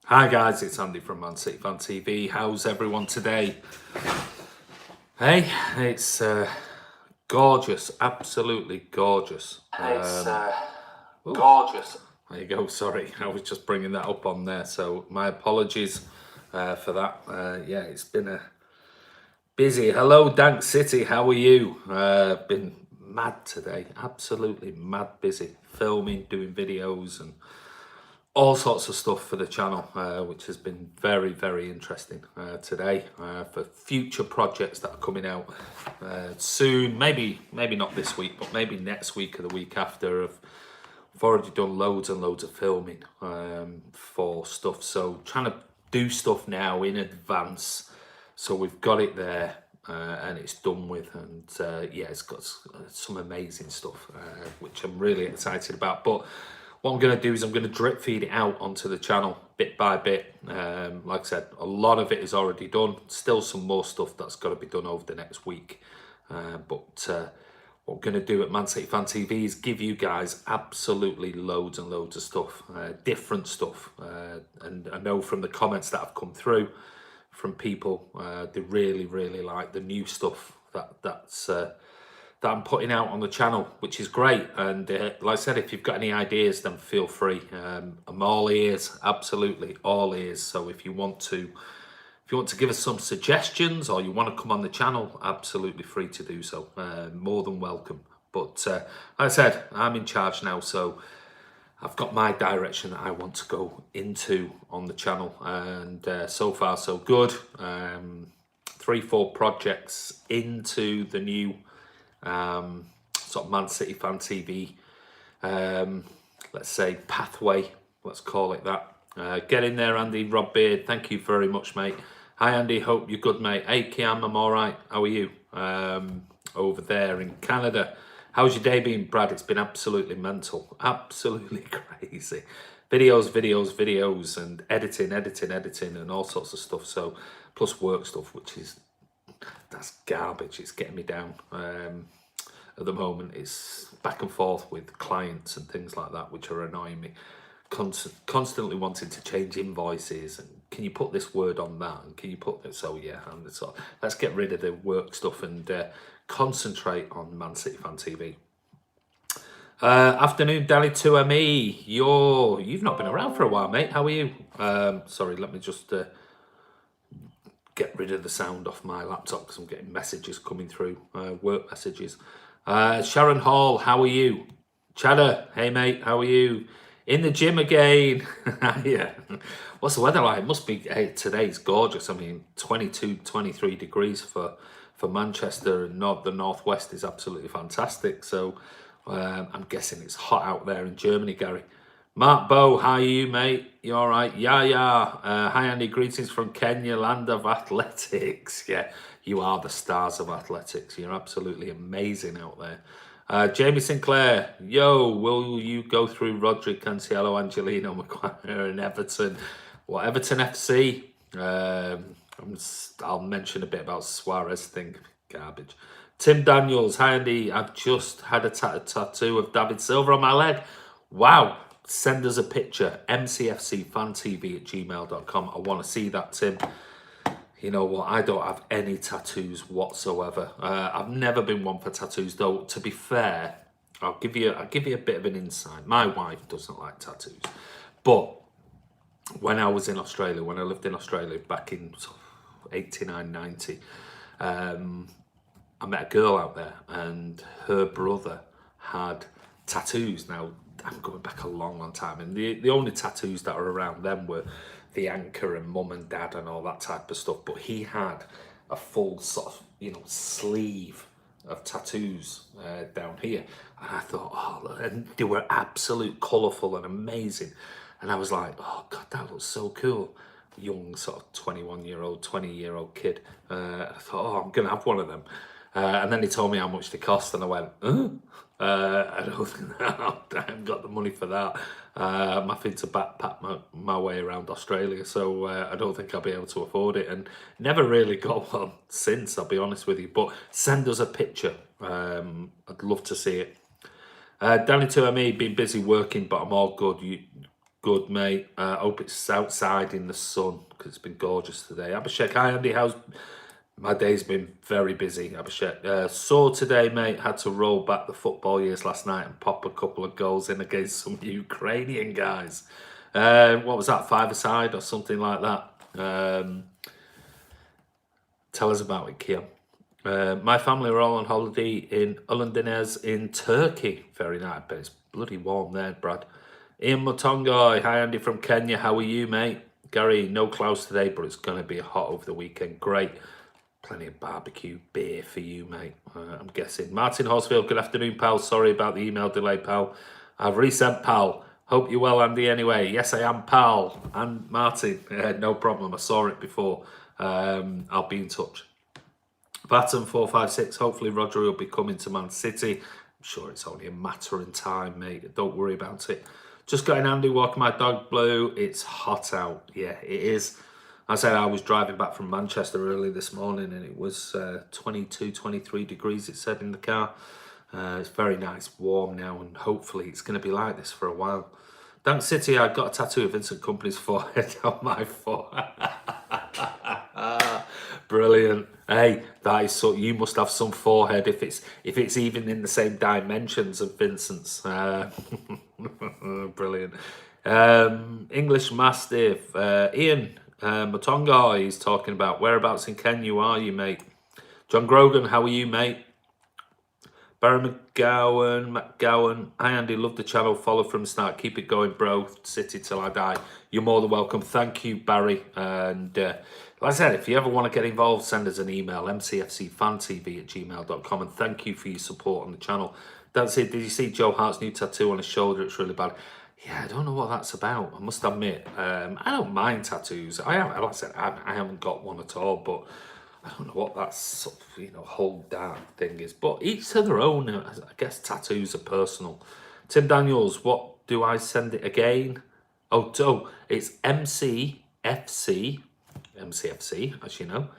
Hi guys, it's Andy from Man City Fan TV. How's everyone today? Hey, it's gorgeous, absolutely gorgeous. Gorgeous. There you go, sorry, I was just bringing that up on there, so my apologies for that. Yeah, it's been a busy. Hello, Dank City, how are you? Been mad today, absolutely mad busy, filming, doing videos and all sorts of stuff for the channel, which has been very, very interesting today for future projects that are coming out soon. Maybe not this week, but maybe next week or the week after. I've already done loads and loads of filming for stuff, so trying to do stuff now in advance, so we've got it there and it's done with, and yeah, it's got some amazing stuff which I'm really excited about. But what I'm going to do is I'm going to drip feed it out onto the channel bit by bit. Like I said, a lot of it is already done. Still some more stuff that's got to be done over the next week. But what I'm going to do at Man City Fan TV is give you guys absolutely loads and loads of stuff, different stuff. And I know from the comments that have come through from people, they really, really like the new stuff that I'm putting out on the channel, which is great. And like I said, if you've got any ideas, then feel free. I'm all ears, absolutely all ears. So if you want to give us some suggestions, or you want to come on the channel, absolutely free to do so. More than welcome. But like I said, I'm in charge now, so I've got my direction that I want to go into on the channel, and so far so good. 3-4 projects into the new sort of Man City Fan TV, let's say pathway, let's call it that. Get in there, Andy. Rob Beard, thank you very much, mate. Hi Andy, hope you're good, mate. Hey Kiam, I'm all right. How are you over there in Canada? How's your day been, Brad? It's been absolutely mental, absolutely crazy. Videos, and editing, and all sorts of stuff. So plus work stuff, which is, that's garbage. It's getting me down. At the moment, it's back and forth with clients and things like that, which are annoying me. Constantly wanting to change invoices, and can you put this word on that, and can you put this? So yeah, and so let's get rid of the work stuff and concentrate on Man City Fan TV. Afternoon, Dally 2ME. You've not been around for a while, mate. How are you? Sorry, let me just get rid of the sound off my laptop because I'm getting messages coming through, work messages. Sharon Hall, how are you? Cheddar, hey mate, how are you? In the gym again. Yeah. What's the weather like? It must be, hey, today's gorgeous. I mean, 22, 23 degrees for Manchester, and the northwest is absolutely fantastic. So I'm guessing it's hot out there in Germany, Gary. Mark Bow, how are you, mate? You all right? Yeah. Hi, Andy. Greetings from Kenya, land of athletics. Yeah, you are the stars of athletics. You're absolutely amazing out there. Jamie Sinclair, yo, will you go through Rodri, Cancelo, Angelino, Maguire, and Everton? Well, Everton FC. I'll mention a bit about Suarez thing. Garbage. Tim Daniels, hi Andy. I've just had a tattoo of David Silva on my leg. Wow. Send us a picture. mcfcfantv@gmail.com. I want to see that, Tim. You know what? I don't have any tattoos whatsoever. I've never been one for tattoos, though. To be fair, I'll give you a bit of an insight. My wife doesn't like tattoos, but when I was in Australia, when I lived in Australia back in 89, 90, I met a girl out there, and her brother had tattoos. Now, I'm going back a long time, and the only tattoos that were around then were the anchor and mum and dad and all that type of stuff. But he had a full sort of, sleeve of tattoos down here, and I thought, oh, and they were absolute colourful and amazing, and I was like, oh god, that looks so cool. Young sort of 21-year-old, 20-year-old kid. I thought, oh, I'm gonna have one of them. And then he told me how much they cost, and I went, I haven't got the money for that. I'm having to backpack my way around Australia, so I don't think I'll be able to afford it, and never really got one since, I'll be honest with you. But send us a picture. I'd love to see it. Danny 2ME, been busy working, but I'm all good. Good, mate. Hope it's outside in the sun because it's been gorgeous today. Abhishek, hi Andy, how's my day's been very busy, Abhishek. Sore today, mate. Had to roll back the football years last night and pop a couple of goals in against some Ukrainian guys. What was that, 5-a-side or something like that? Tell us about it, Kian. My family were all on holiday in Ulundinez in Turkey. Very nice, but it's bloody warm there, Brad. Ian Mutongo, hi Andy from Kenya. How are you, mate? Gary, no clouds today, but it's going to be hot over the weekend. Great. Plenty of barbecue beer for you, mate. I'm guessing. Martin Horsfield, good afternoon, pal. Sorry about the email delay, pal. I've resent, pal. Hope you're well, Andy, anyway. Yes, I am, pal. And Martin, no problem. I saw it before. I'll be in touch. Baton 456. Hopefully Roger will be coming to Man City. I'm sure it's only a matter of time, mate. Don't worry about it. Just got in Andy walking my dog Blue. It's hot out. Yeah, it is. I said I was driving back from Manchester early this morning and it was 22, 23 degrees, it said in the car. It's very nice, warm now, and hopefully it's going to be like this for a while. Thanks, City. I got a tattoo of Vincent Kompany's forehead on my forehead. Brilliant. Hey, that is so. You must have some forehead if it's even in the same dimensions of Vincent's. Brilliant. English Mastiff. Ian Mutonga, he's talking about whereabouts in Kenya are you, mate? John Grogan, how are you, mate? Barry McGowan. Hi Andy, love the channel. Follow from the start. Keep it going, bro. City till I die. You're more than welcome. Thank you, Barry. And like I said, if you ever want to get involved, send us an email, mcfcfantv@gmail.com. And thank you for your support on the channel. That's it. Did you see Joe Hart's new tattoo on his shoulder? It's really bad. Yeah, I don't know what that's about. I must admit, I don't mind tattoos. Like I said, I haven't got one at all, but I don't know what that sort of, whole dark thing is. But each to their own. I guess tattoos are personal. Tim Daniels, what do I send it again? Oh, it's MCFC, as you know,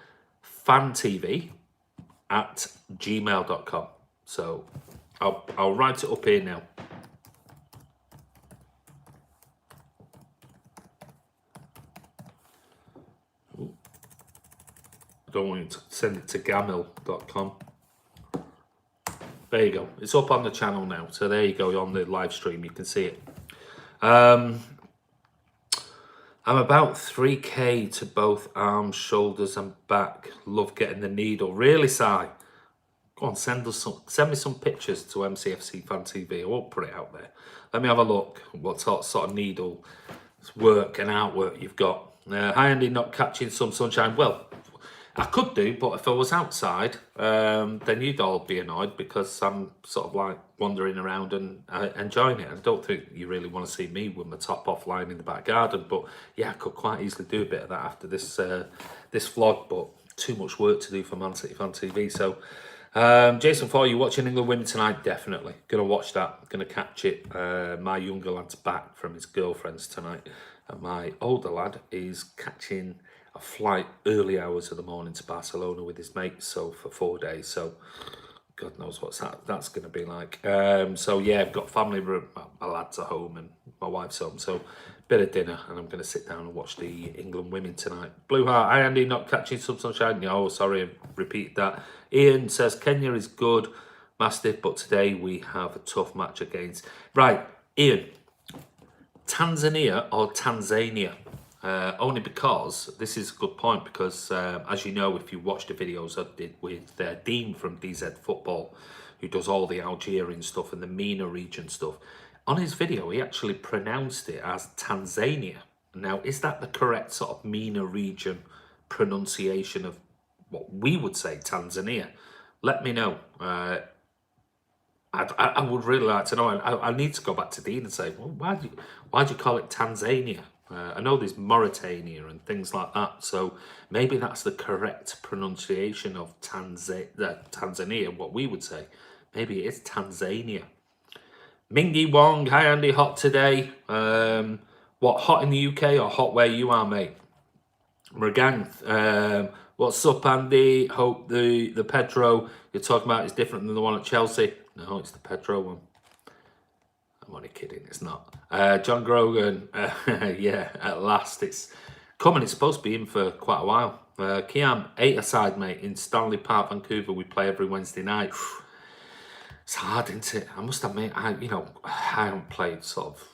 fantv@gmail.com. So I'll write it up here now. I don't want you to send it to gamil.com. There you go. It's up on the channel now. So there you go, on the live stream. You can see it. I'm about 3K to both arms, shoulders and back. Love getting the needle. Really, Si? Go on, send me some pictures to MCFC Fan TV. I won't put it out there. Let me have a look what sort of needle work and outwork you've got. Hi Andy, not catching some sunshine. Well, I could do, but if I was outside, then you'd all be annoyed because I'm sort of like wandering around and enjoying it. I don't think you really want to see me with my top off lying in the back garden, but yeah, I could quite easily do a bit of that after this vlog, but too much work to do for Man City Fan TV. So, Jason, for you watching England women tonight? Definitely gonna watch that. Gonna catch it. My younger lad's back from his girlfriend's tonight, and my older lad is catching a flight early hours of the morning to Barcelona with his mates, so for 4 days. So God knows what's that's going to be like. So yeah, I've got family room. My lads are home and my wife's home, so bit of dinner, and I'm going to sit down and watch the England women tonight. Blue Heart, hi Andy, not catching some sunshine. No, sorry, I repeat that. Ian says Kenya is good, Mastiff, but today we have a tough match against. Right, Ian, Tanzania or Tanzania? Only because this is a good point, because as you know, if you watch the videos I did with Dean from DZ Football, who does all the Algerian stuff and the MENA region stuff, on his video he actually pronounced it as Tanzania. Now, is that the correct sort of MENA region pronunciation of what we would say Tanzania? Let me know. I would really like to know. I need to go back to Dean and say, well, why'd you call it Tanzania? I know there's Mauritania and things like that, so maybe that's the correct pronunciation of Tanzania, what we would say. Maybe it is Tanzania. Mingy Wong, hi Andy, hot today. What, hot in the UK or hot where you are, mate? Murgang, what's up, Andy? Hope the PEDRO you're talking about is different than the one at Chelsea. No, it's the PEDRO one. I'm only kidding, it's not. John Grogan, yeah, at last it's coming. It's supposed to be in for quite a while. Kiam, 8-a-side, mate, in Stanley Park, Vancouver. We play every Wednesday night. It's hard, isn't it? I must admit, I haven't played sort of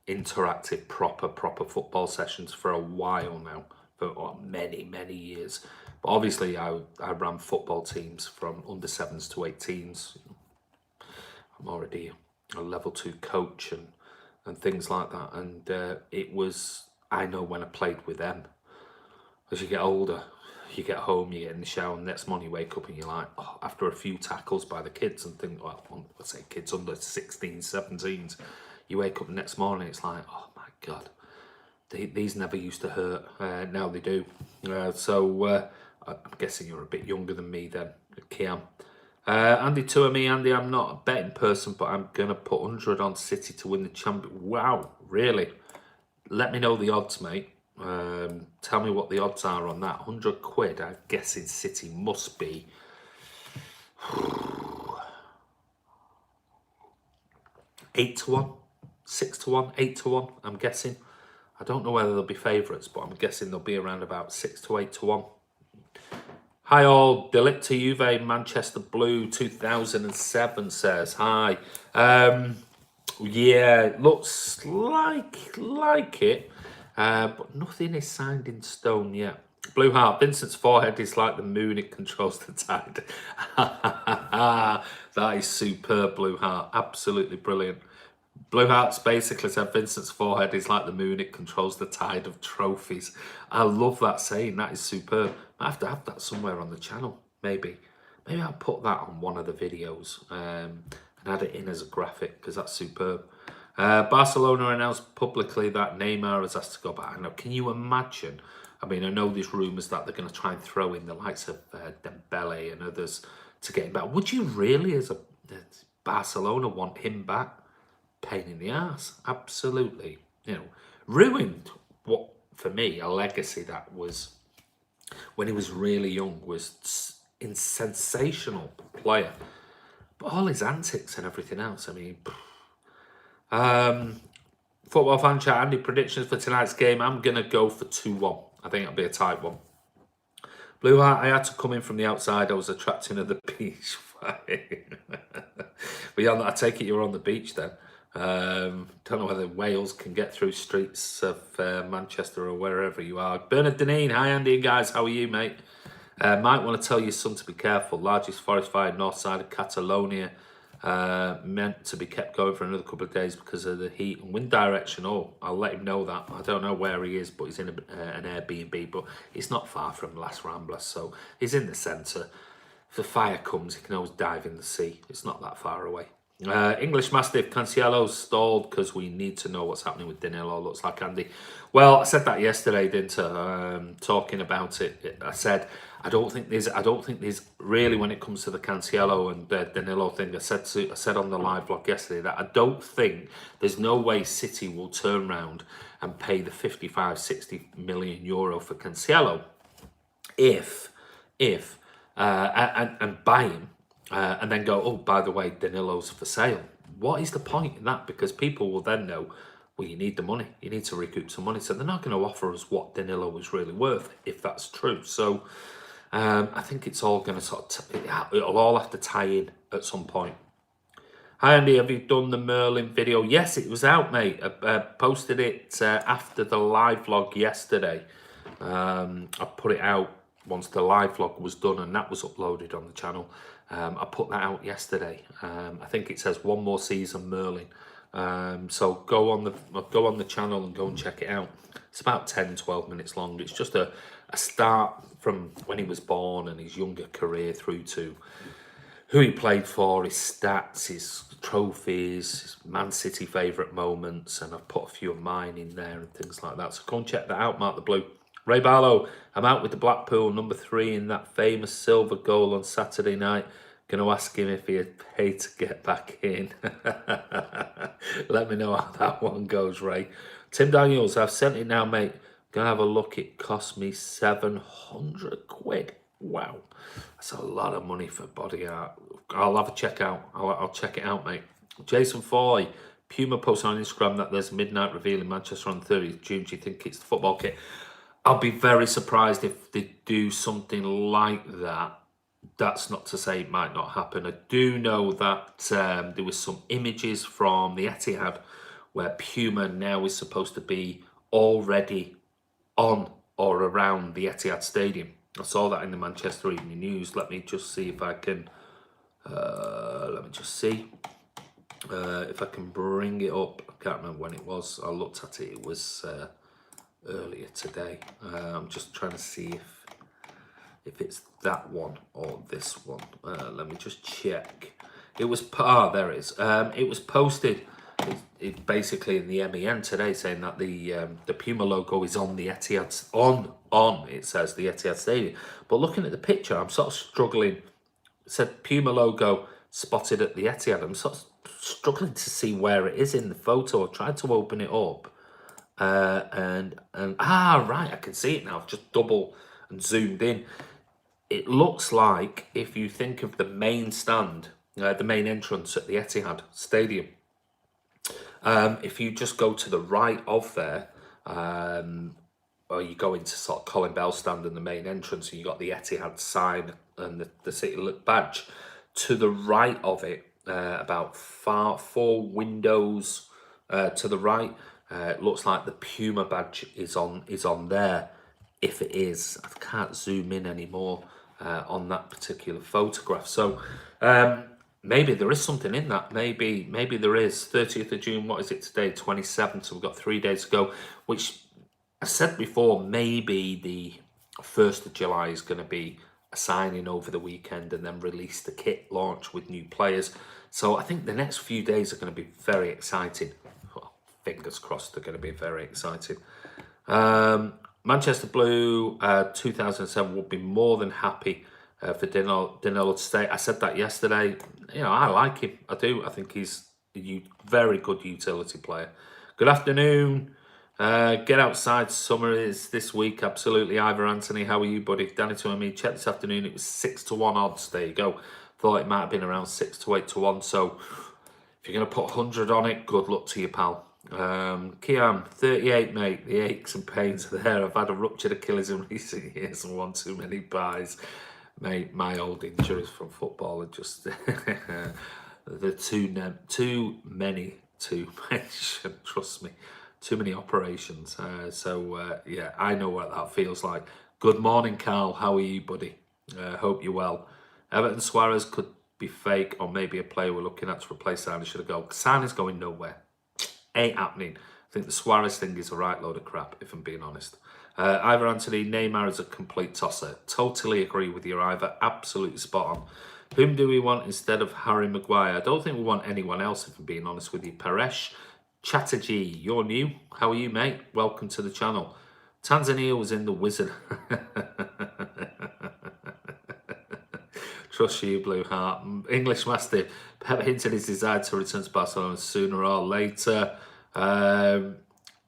interactive, proper football sessions for a while now, for many years. But obviously, I ran football teams from under 7s to 18s. I'm already a level 2 coach and things like that. And it was, I know when I played with them. As you get older, you get home, you get in the shower, and next morning you wake up and you're like, oh, after a few tackles by the kids and think, well, let's say kids under 16, 17s, you wake up the next morning, it's like, oh my God, these never used to hurt. Now they do. So I'm guessing you're a bit younger than me then, Kiam. Andy Tuami, Andy, I'm not a betting person, but I'm going to put 100 on City to win the champion. Wow, really? Let me know the odds, mate. Tell me what the odds are on that. 100 quid, I'm guessing City must be 8-1, 6-1, 8-1, I'm guessing. I don't know whether they'll be favourites, but I'm guessing they'll be around about 6 to 8 to 1. Hi all, LIGT Juve Manchester Blue 2007 says hi. Yeah, looks like it, but nothing is signed in stone yet. Blue Heart, Vincent's forehead is like the moon, it controls the tide. That is superb, Blue Heart, absolutely brilliant. Blue Hearts basically said Vincent's forehead is like the moon, it controls the tide of trophies. I love that saying, that is superb. I have to have that somewhere on the channel, maybe. Maybe I'll put that on one of the videos and add it in as a graphic, because that's superb. Barcelona announced publicly that Neymar has asked to go back. Now, can you imagine? I mean, I know there's rumours that they're going to try and throw in the likes of Dembele and others to get him back. Would you really, as Barcelona, want him back? Pain in the ass, absolutely. Ruined what, for me, a legacy that was, when he was really young, was a sensational player. But all his antics and everything else, I mean... Football fan chat, Andy, predictions for tonight's game. I'm going to go for 2-1. I think it'll be a tight one. Blue Heart, I had to come in from the outside. I was attracting at the beach. But yeah, I take it you're on the beach then. Don't know whether Wales can get through streets of Manchester or wherever you are. Bernard Deneen, hi Andy and guys, how are you, mate? Might want to tell your son to be careful. Largest forest fire north side of Catalonia, meant to be kept going for another couple of days because of the heat and wind direction. Oh, I'll let him know that. I don't know where he is, but he's in an Airbnb, but it's not far from Las Ramblas, so he's in the centre. If the fire comes, he can always dive in the sea. It's not that far away. English Mastiff, Cancelo's stalled because we need to know what's happening with Danilo, looks like, Andy. Well, I said that yesterday, didn't I? Talking about it, I said I don't think there's really, when it comes to the Cancelo and Danilo thing. I said on the live vlog yesterday that I don't think, there's no way City will turn round and pay the 55-60 million euro for Cancelo if and buy him. And then go, oh, by the way, Danilo's for sale. What is the point in that? Because people will then know, well, you need the money. You need to recoup some money. So they're not going to offer us what Danilo was really worth, if that's true. So I think it's all going to it'll all have to tie in at some point. Hi, Andy, have you done the Merlin video? Yes, it was out, mate. I posted it after the live vlog yesterday. I put it out once the live vlog was done, and that was uploaded on the channel. I put that out yesterday. I think it says one more season Merlin. So go on the channel and go and check it out. It's about 10-12 minutes long. It's just a start from when he was born and his younger career through to who he played for, his stats, his trophies, his Man City favourite moments, and I've put a few of mine in there and things like that. So go and check that out, Mark the Blue. Ray Barlow, I'm out with the Blackpool, number 3 in that famous silver goal on Saturday night. Going to ask him if he had paid to get back in. Let me know how that one goes, Ray. Tim Daniels, I've sent it now, mate. Going to have a look. It cost me 700 quid. Wow. That's a lot of money for body art. I'll have a check out. I'll check it out, mate. Jason Foy, Puma posted on Instagram that there's midnight reveal in Manchester on 30th June. Do you think it's the football kit? I'll be very surprised if they do something like that. That's not to say it might not happen. I do know that there was some images from the Etihad where Puma now is supposed to be already on or around the Etihad Stadium. I saw that in the Manchester Evening News. Let me just see if I can. If I can bring it up. I can't remember when it was. I looked at it. It was earlier today. I'm just trying to see if it's that one or this one. Let me just check. It was there it is. It was posted. It basically in the MEN today, saying that the Puma logo is on the Etihad on. It says the Etihad Stadium. But looking at the picture, I'm sort of struggling. It said Puma logo spotted at the Etihad. I'm sort of struggling to see where it is in the photo. I tried to open it up, and right, I can see it now. I've just double and zoomed in. It looks like if you think of the main stand, the main entrance at the Etihad Stadium. If you just go to the right of there, or you go into sort of Colin Bell stand and the main entrance, and you got the Etihad sign and the City badge. To the right of it, about 4 windows to the right, it looks like the Puma badge is on there. If it is, I can't zoom in anymore on that particular photograph. So maybe there is something in that. Maybe there is. 30th of June, what is it today? 27th, so we've got 3 days to go, which I said before, maybe the 1st of July is going to be a signing over the weekend and then release the kit launch with new players. So I think the next few days are going to be very exciting. Well, fingers crossed they're going to be very exciting. Manchester Blue 2007 would be more than happy for Danilo to stay. I said that yesterday. You know, I like him. I do. I think he's a very good utility player. Good afternoon. Get outside. Summer is this week. Absolutely. Ivor Anthony, how are you, buddy? Danny to me. Check this afternoon. It was 6-1 odds. There you go. Thought it might have been around 6 to 8-1. So if you're going to put 100 on it, good luck to you, pal. Kiam, 38, mate. The aches and pains are there. I've had a ruptured Achilles in recent years and one too many buys. Mate, my old injuries from football are just they're too many to mention. Trust me, too many operations. Yeah, I know what that feels like. Good morning, Carl. How are you, buddy? Hope you're well. Everton SOARES could be fake, or maybe a player we're looking at to replace Sane. Should have go. Sane is going nowhere. Ain't happening. I think the SOARES thing is a right load of crap, if I'm being honest. Ivor Anthony, Neymar is a complete tosser. Totally agree with you, Ivor. Absolutely spot on. Whom do we want instead of Harry Maguire? I don't think we want anyone else, if I'm being honest with you. Paresh Chatterjee, you're new. How are you, mate? Welcome to the channel. Tanzania was in the Wizard. Trust you, Blue Heart. English Mastiff. Pep hinted his desire to return to Barcelona sooner or later.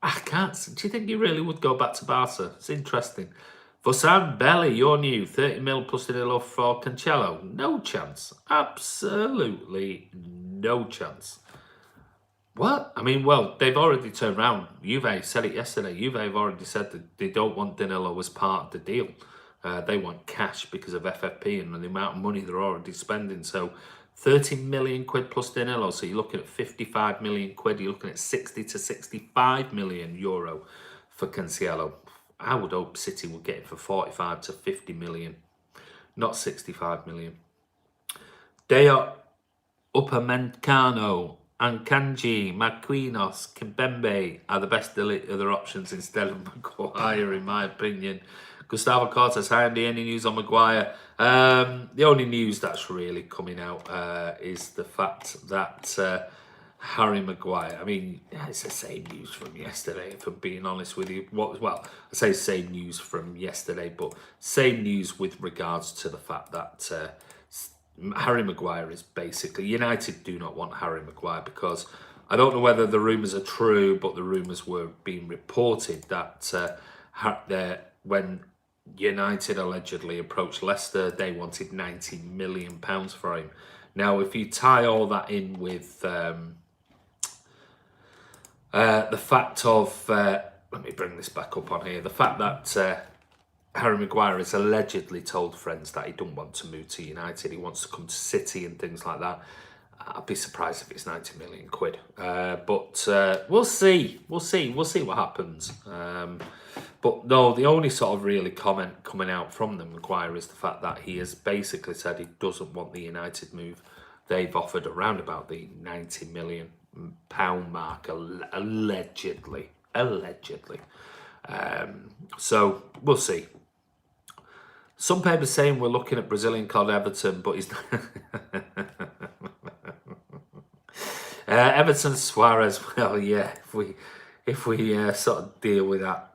I can't. Do you think he really would go back to Barca? It's interesting. Vosan Belly, you're new. 30 mil plus the deal for Cancelo. No chance. Absolutely no chance. What? I mean, well, they've already turned around. Juve said it yesterday. Juve have already said that they don't want Danilo as part of the deal. They want cash because of FFP and the amount of money they're already spending. So 30 million quid plus Danilo. So you're looking at 55 million quid. You're looking at 60 to 65 million euro for Cancelo. I would hope City will get it for 45 to 50 million, not 65 million. Deo Upamecano, Akanji, Marquinhos, Kimpembe are the best other options instead of Maguire, in my opinion. Gustavo Cortes, hi Andy, any news on Maguire? The only news that's really coming out is the fact that Harry Maguire, I mean, it's the same news from yesterday, if I'm being honest with you. Well, I say same news from yesterday, but same news with regards to the fact that Harry Maguire is basically, United do not want Harry Maguire because I don't know whether the rumours are true, but the rumours were being reported that when United allegedly approached Leicester, they wanted £90 million for him. Now, if you tie all that in with The fact of, let me bring this back up on here, the fact that Harry Maguire has allegedly told friends that he don't want to move to United, he wants to come to City and things like that. I'd be surprised if it's 90 million quid. But we'll see. We'll see what happens. But no, the only sort of really comment coming out from the Maguire is the fact that he has basically said he doesn't want the United move. They've offered around about the 90 million pound mark, allegedly. So we'll see. Some papers saying we're looking at Brazilian called Everton, but he's Everton SOARES. Well, yeah, if we sort of deal with that,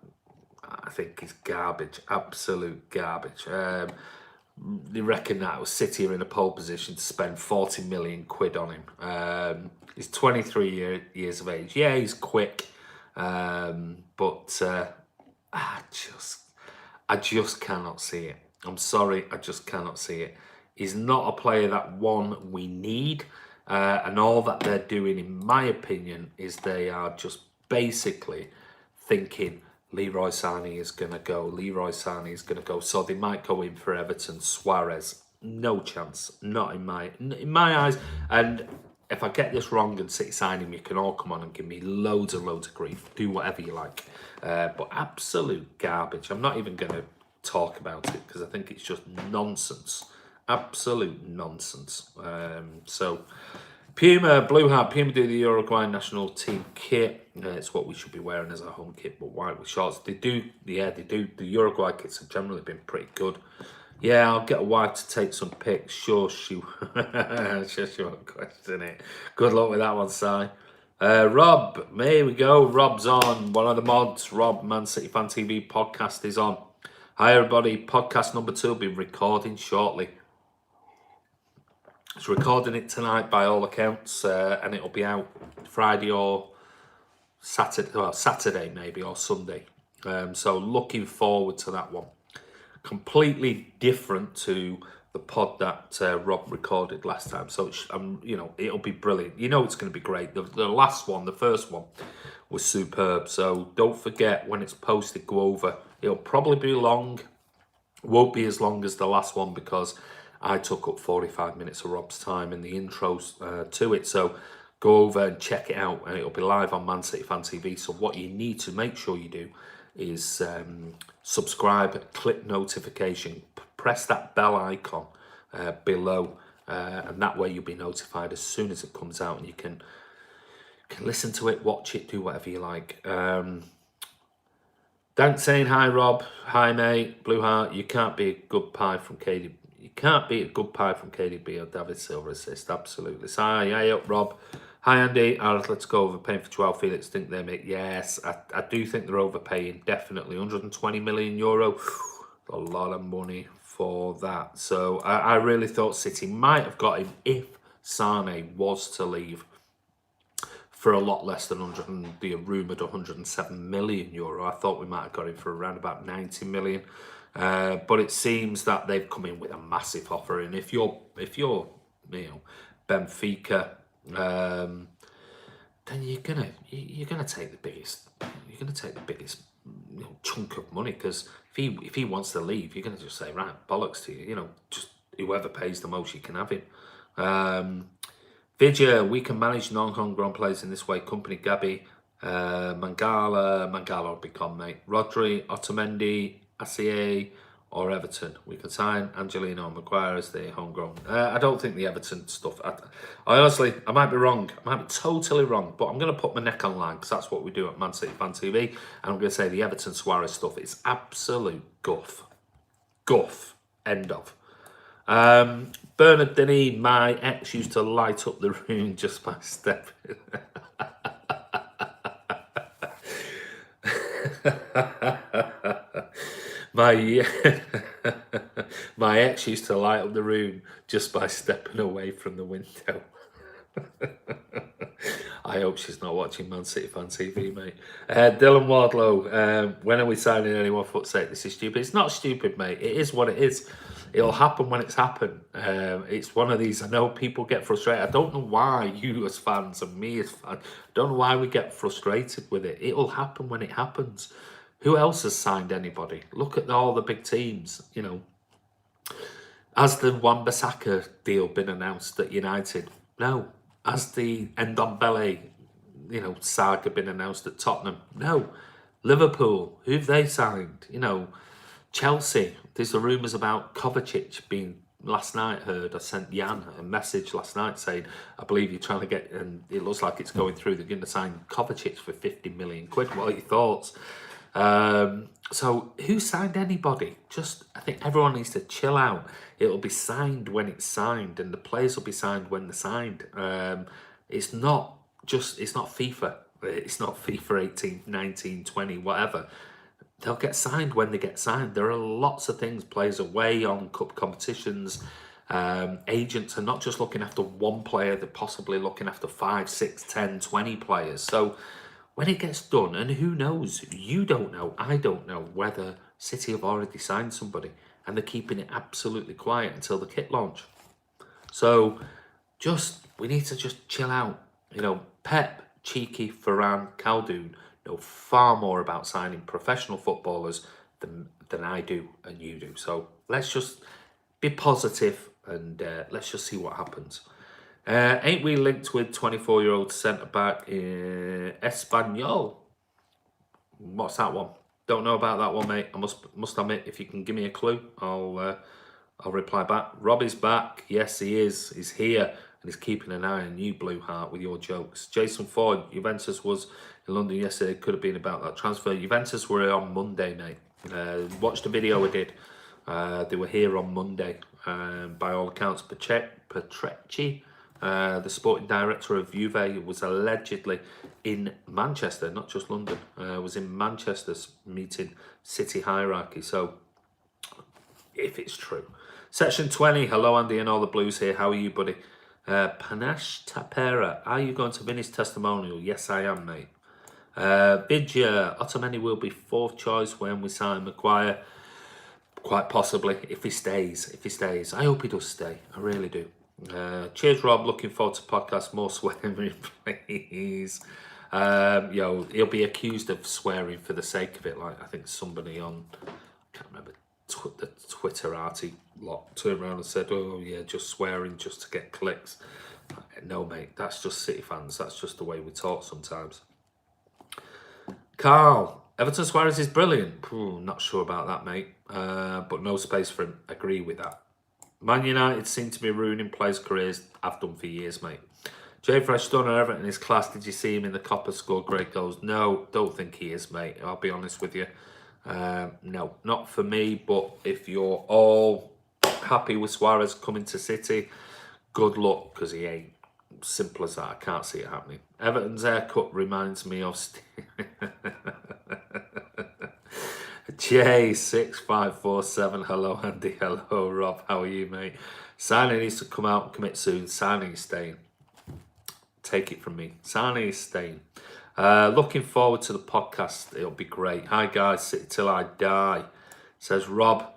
I think he's garbage, absolute garbage. They reckon that City are in a pole position to spend 40 million quid on him. He's 23 years of age. Yeah, he's quick, but I just cannot see it. I'm sorry, I just cannot see it. He's not a player that, one, we need, and all that they're doing, in my opinion, is they are just basically thinking Leroy Sané is going to go. So they might go in for Everton SOARES. No chance. Not in my eyes. And if I get this wrong and City sign him, you can all come on and give me loads and loads of grief. Do whatever you like. But absolute garbage. I'm not even going to talk about it because I think it's just nonsense. Absolute nonsense. So Puma, Blue Heart, Puma do the Uruguay national team kit. It's what we should be wearing as our home kit, but white with shorts. They do. The Uruguay kits have generally been pretty good. Yeah, I'll get a wife to take some pics. Sure, she won't question it. Good luck with that one, Si. Rob, here we go. Rob's on. One of the mods. Rob, Man City Fan TV podcast is on. Hi, everybody. Podcast number 2 will be recording shortly. It's recording it tonight by all accounts, and it'll be out Friday or Saturday, well, Saturday maybe, or Sunday. So looking forward to that one. Completely different to the pod that Rob recorded last time. So it'll be brilliant. It's going to be great. The last one, the first one, was superb. So don't forget, when it's posted, go over. It'll probably be long. Won't be as long as the last one because I took up 45 minutes of Rob's time in the intros to it. So go over and check it out, and it'll be live on Man City Fan TV. So what you need to make sure you do is subscribe, click notification, press that bell icon below, and that way you'll be notified as soon as it comes out, and you can listen to it, watch it, do whatever you like. Thanks saying hi, Rob. Hi, mate. Blue Heart, you can't be a good pie from KDB. You can't beat a good pie from KDB or David Silva assist. Absolutely. So, hi up, Rob. Hi, Andy. Let's go overpaying for Joao Felix. Think they make... Yes, I do think they're overpaying. Definitely. 120 million euro. A lot of money for that. So, I really thought City might have got him if Sané was to leave for a lot less than the rumoured 107 million euro. I thought we might have got him for around about 90 million. But it seems that they've come in with a massive offer, and if you're Benfica, then you're gonna take the biggest chunk of money, because if he wants to leave, you're gonna just say, right, bollocks to you. Just whoever pays the most, you can have him. Vidya, we can manage non-homegrown players in this way. Company Gabi, Mangala will become mate. Rodri, Otamendi, ACA or Everton. We could sign Angelino and Maguire as the homegrown. I don't think the Everton stuff. I honestly, I might be wrong. I might be totally wrong, but I'm going to put my neck on line because that's what we do at Man City Fan TV. And I'm going to say the Everton SOARES stuff is absolute guff. Guff. End of. Bernard Denny, my ex used to light up the room just by stepping. My ex used to light up the room just by stepping away from the window. I hope she's not watching Man City Fan TV, mate. Dylan Wardlow, when are we signing anyone for sake? This is stupid. It's not stupid, mate. It is what it is. it'll happen when it's happened. It's one of these. I know people get frustrated. I don't know why you as fans and me as fans, I don't know why we get frustrated with it. It'll happen when it happens. Who else has signed anybody? Look at all the big teams. You know, has the Wan-Bissaka deal been announced at United? No. Has the Ndombele, you know, saga been announced at Tottenham? No. Liverpool, who've they signed? You know, Chelsea, there's the rumours about Kovacic being, last night heard, I sent Jan a message last night saying, I believe you're trying to get, and it looks like it's going through, they're going to sign Kovacic for 50 million quid. What are your thoughts? So who signed anybody? Just, I think everyone needs to chill out. It'll be signed when it's signed, and the players will be signed when they're signed. It's not FIFA. It's not FIFA 18, 19, 20, whatever. They'll get signed when they get signed. There are lots of things, players away on cup competitions. Agents are not just looking after one player, they're possibly looking after 5, 6, 10, 20 players. So when it gets done, and who knows, you don't know, I don't know whether City have already signed somebody and they're keeping it absolutely quiet until the kit launch. So we need to just chill out. You know, Pep, Cheeky, Ferran, Khaldoon know far more about signing professional footballers than I do and you do. So let's just be positive and let's just see what happens. Ain't we linked with 24-year-old centre-back in Espanyol? What's that one? Don't know about that one, mate. I must admit, if you can give me a clue, I'll reply back. Robbie's back. Yes, he is. He's here and he's keeping an eye on you, Blue Heart, with your jokes. Jason Ford, Juventus was in London yesterday. Could have been about that transfer. Juventus were on Monday, mate. Watch the video I did. They were here on Monday. By all accounts, Petrecci, the sporting director of Juve, was allegedly in Manchester, not just London. Was in Manchester meeting City hierarchy. So, if it's true. Section 20, hello Andy and all the Blues here. How are you, buddy? Panache Tapera, are you going to win his testimonial? Yes, I am, mate. Vidya, Ottomani will be fourth choice when we sign Maguire. Quite possibly, if he stays. I hope he does stay. I really do. Cheers, Rob. Looking forward to podcast. More swearing, please. He'll be accused of swearing for the sake of it. Like, I think somebody on, I can't remember, the Twitter arty lot turned around and said, oh, yeah, just swearing just to get clicks. No, mate, that's just City fans. That's just the way we talk sometimes. Carl, Everton Suarez is brilliant. Not sure about that, mate. But no space for him. Agree with that. Man United seem to be ruining players' careers. I've done for years, mate. Jay Fresh Stunner, Everton is class. Did you see him in the Copper score great goals? No, don't think he is, mate. I'll be honest with you. No, not for me. But if you're all happy with Suarez coming to City, good luck, because he ain't. Simple as that. I can't see it happening. Everton's haircut reminds me of J6547. Hello Andy, hello Rob, how are you, mate? Sane needs to come out and commit soon. Sane is staying. Take it from me. Sane is staying. Looking forward to the podcast. It'll be great. Hi guys, City till I die, says Rob.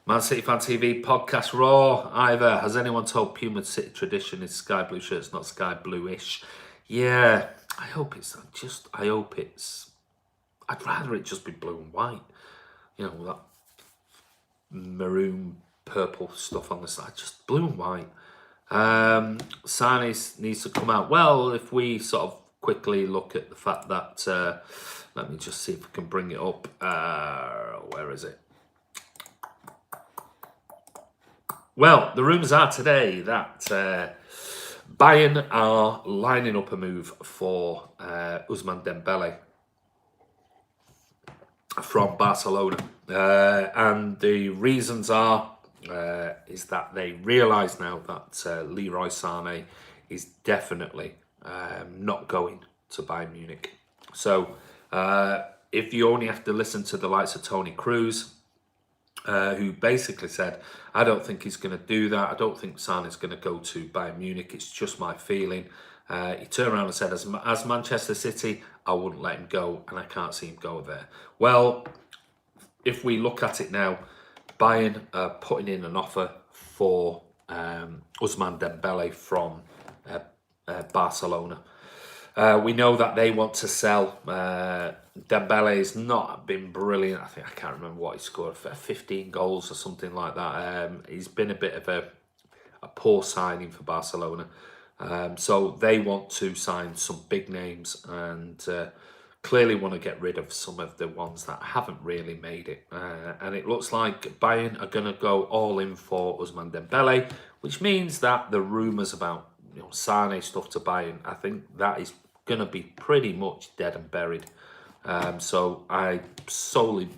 Man City Fan TV podcast raw. Ivor, has anyone told Puma City tradition is sky blue shirts, not sky bluish? Yeah, I hope it's I'd rather it just be blue and white. You know, that maroon, purple stuff on the side. Just blue and white. Sanis needs to come out. Well, if we sort of quickly look at the fact that, let me just see if I can bring it up. Where is it? Well, the rumours are today that Bayern are lining up a move for Ousmane Dembele from Barcelona. And the reasons are is that they realise now that Leroy Sané is definitely not going to Bayern Munich. So if you only have to listen to the likes of Toni Kroos, who basically said, I don't think he's going to do that. I don't think Sané's going to go to Bayern Munich. It's just my feeling. He turned around and said, as Manchester City, I wouldn't let him go, and I can't see him go there. Well, if we look at it now, Bayern are putting in an offer for Ousmane Dembele from Barcelona. We know that they want to sell. Dembele's not been brilliant. I can't remember what he scored, 15 goals or something like that. He's been a bit of a poor signing for Barcelona. So they want to sign some big names and clearly want to get rid of some of the ones that haven't really made it. And it looks like Bayern are going to go all in for Ousmane Dembele, which means that the rumours about Sane stuff to Bayern, I think that is going to be pretty much dead and buried. So I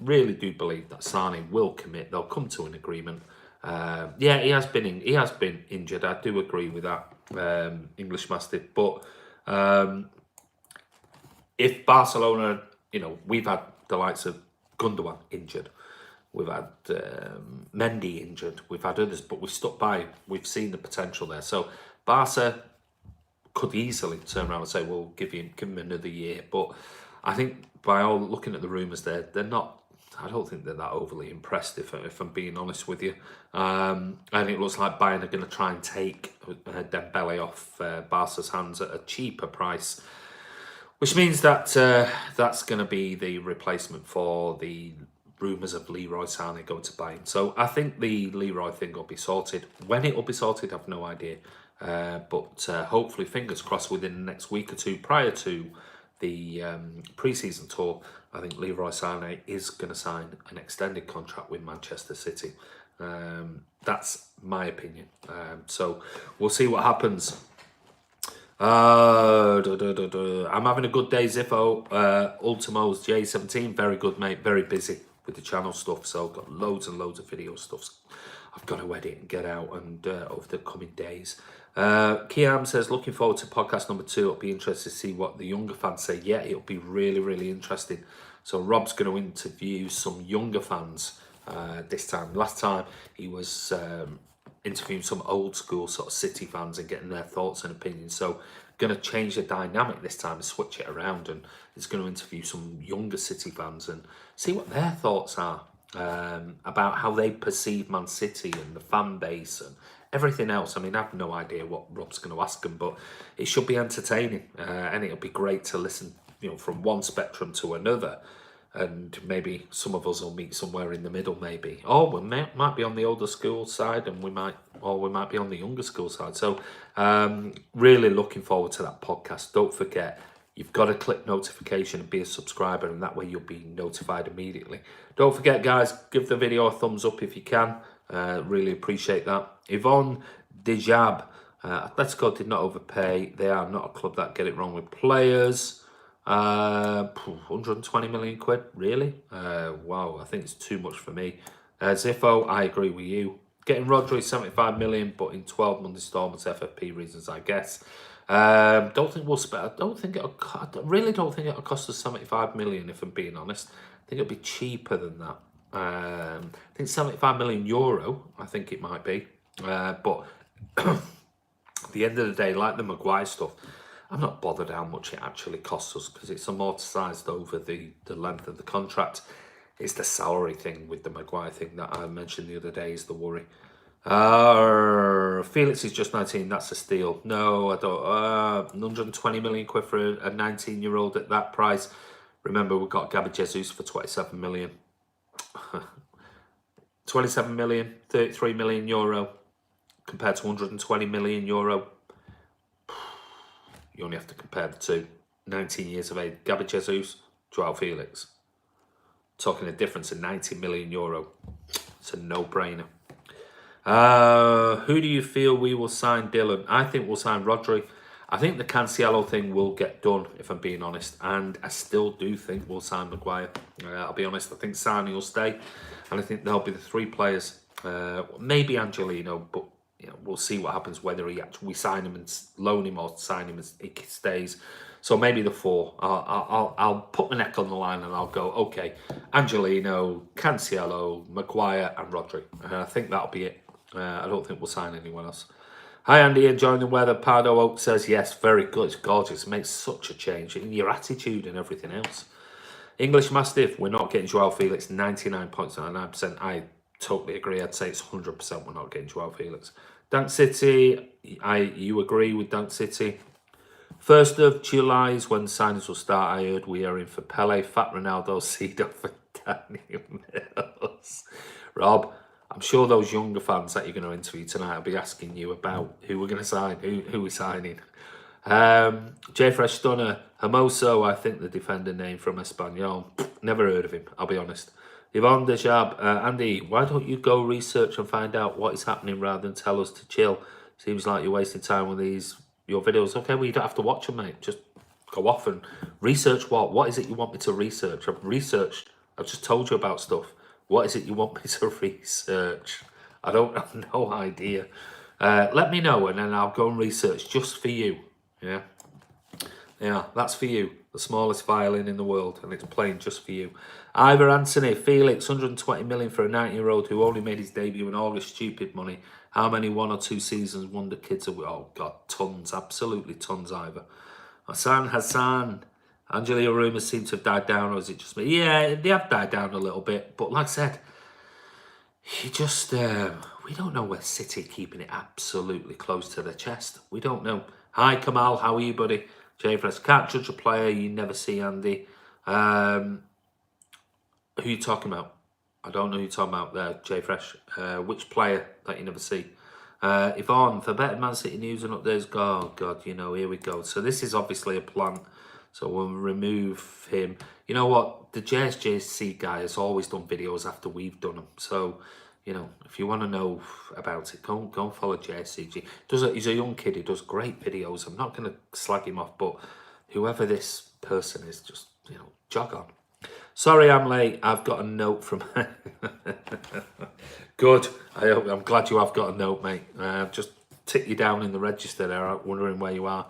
really do believe that Sane will commit. They'll come to an agreement. Yeah, he has been injured. I do agree with that, English Mastiff. But if Barcelona, we've had the likes of Gundogan injured, we've had Mendy injured, we've had others, but we've stuck by. We've seen the potential there. So Barca could easily turn around and say, "We'll give him another year." But I think by all looking at the rumours, they're not. I don't think they're that overly impressed, if I'm being honest with you. And it looks like Bayern are going to try and take Dembele off Barca's hands at a cheaper price, which means that that's going to be the replacement for the rumours of Leroy Sané going to Bayern. So I think the Leroy thing will be sorted. When it will be sorted, I've no idea. But hopefully, fingers crossed, within the next week or two prior to the pre-season tour, I think Leroy Sané is going to sign an extended contract with Manchester City. That's my opinion. So we'll see what happens. I'm having a good day, Ziffo. Ultimo's J17, very good, mate. Very busy with the channel stuff, so I've got loads and loads of video stuff I've got to edit and get out and over the coming days. Kiam says, looking forward to podcast number 2. It'll be interesting to see what the younger fans say. Yeah, it'll be really, really interesting. So Rob's going to interview some younger fans this time. Last time he was interviewing some old school sort of City fans and getting their thoughts and opinions. So going to change the dynamic this time and switch it around, and he's going to interview some younger City fans and see what their thoughts are about how they perceive Man City and the fan base and everything else. I mean, I have no idea what Rob's going to ask them, but it should be entertaining, and it'll be great to listen, from one spectrum to another. And maybe some of us will meet somewhere in the middle, maybe. Or we might be on the older school side, and we might be on the younger school side. So, really looking forward to that podcast. Don't forget, you've got to click notification and be a subscriber, and that way you'll be notified immediately. Don't forget, guys, give the video a thumbs up if you can. Really appreciate that. Yvonne Dijab, Atletico did not overpay. They are not a club that get it wrong with players. 120 million quid, really? Wow, I think it's too much for me. Ziffo, I agree with you. Getting Rodri 75 million, but in 12 month installments, FFP reasons, I guess. Don't think we'll spend. I really don't think it'll cost us 75 million, if I'm being honest. I think it'll be cheaper than that. I think 75 million euro, I think it might be. But at the end of the day, like the Maguire stuff, I'm not bothered how much it actually costs us, because it's amortised over the length of the contract. It's the salary thing with the Maguire thing that I mentioned the other day is the worry. Felix is just 19, that's a steal. No, I don't. 120 million quid for a 19-year-old at that price. Remember, we got Gabi Jesus for 27 million. 27 million, 33 million euro compared to 120 million euro. You only have to compare the two. 19 years of age, Gabi Jesus, Joao Felix. Talking a difference of 90 million euro. It's a no-brainer. Who do you feel we will sign, Dylan? I think we'll sign Rodri. I think the Cancelo thing will get done, if I'm being honest. And I still do think we'll sign Maguire. I'll be honest, I think Sane will stay. And I think there'll be the 3 players. Maybe Angelino, but we'll see what happens, whether we sign him and loan him or sign him and he stays. So maybe the 4. I'll put my neck on the line and I'll go, okay, Angelino, Cancelo, Maguire and Rodri. I think that'll be it. I don't think we'll sign anyone else. Hi Andy, enjoying the weather. Pardo Oak says, yes, very good. It's gorgeous. It makes such a change in your attitude and everything else. English Mastiff, we're not getting Joao Felix, 99.99%. I totally agree. I'd say it's 100% we're not getting Joao Felix. Dunk City, you agree with Dunk City? 1st of July is when signings will start. I heard we are in for Pele, Fat Ronaldo, Cedo for Danny Mills. Rob, I'm sure those younger fans that you're going to interview tonight will be asking you about who we're going to sign, who we're signing. J Fresh Stunner, Hermoso, I think the defender name from Espanyol. Never heard of him, I'll be honest. Yvonne Dejab, Andy, why don't you go research and find out what is happening rather than tell us to chill? Seems like you're wasting time with your videos. Okay, well, you don't have to watch them, mate. Just go off and research what? What is it you want me to research? I've researched. I've just told you about stuff. What is it you want me to research? I don't have no idea. Let me know and then I'll go and research just for you. Yeah. Yeah, that's for you. The smallest violin in the world, and it's playing just for you. Ivor Anthony, Felix, 120 million for a 19-year-old who only made his debut in all this stupid money. How many 1 or 2 seasons wonder kids are? Oh, God, tons, absolutely tons, Ivor. Hassan. Angelina rumours seem to have died down, or is it just me? Yeah, they have died down a little bit, but like I said, you just, we don't know where City are keeping it absolutely close to their chest. We don't know. Hi, Kamal, how are you, buddy? J-Fresh, can't judge a player you never see, Andy. Who are you talking about? I don't know who you're talking about there, J-Fresh. Which player that you never see? Yvonne, for better Man City news and updates, oh God, you know, here we go. So this is obviously a plan. So we'll remove him. You know what? The JSJC guy has always done videos after we've done them. So, you know, if you want to know about it, go and follow JSCG. He's a young kid. He does great videos. I'm not going to slag him off, but whoever this person is, just, you know, jog on. Sorry I'm late. I've got a note from... Good. I'm glad you have got a note, mate. Just tick you down in the register there. I'm wondering where you are.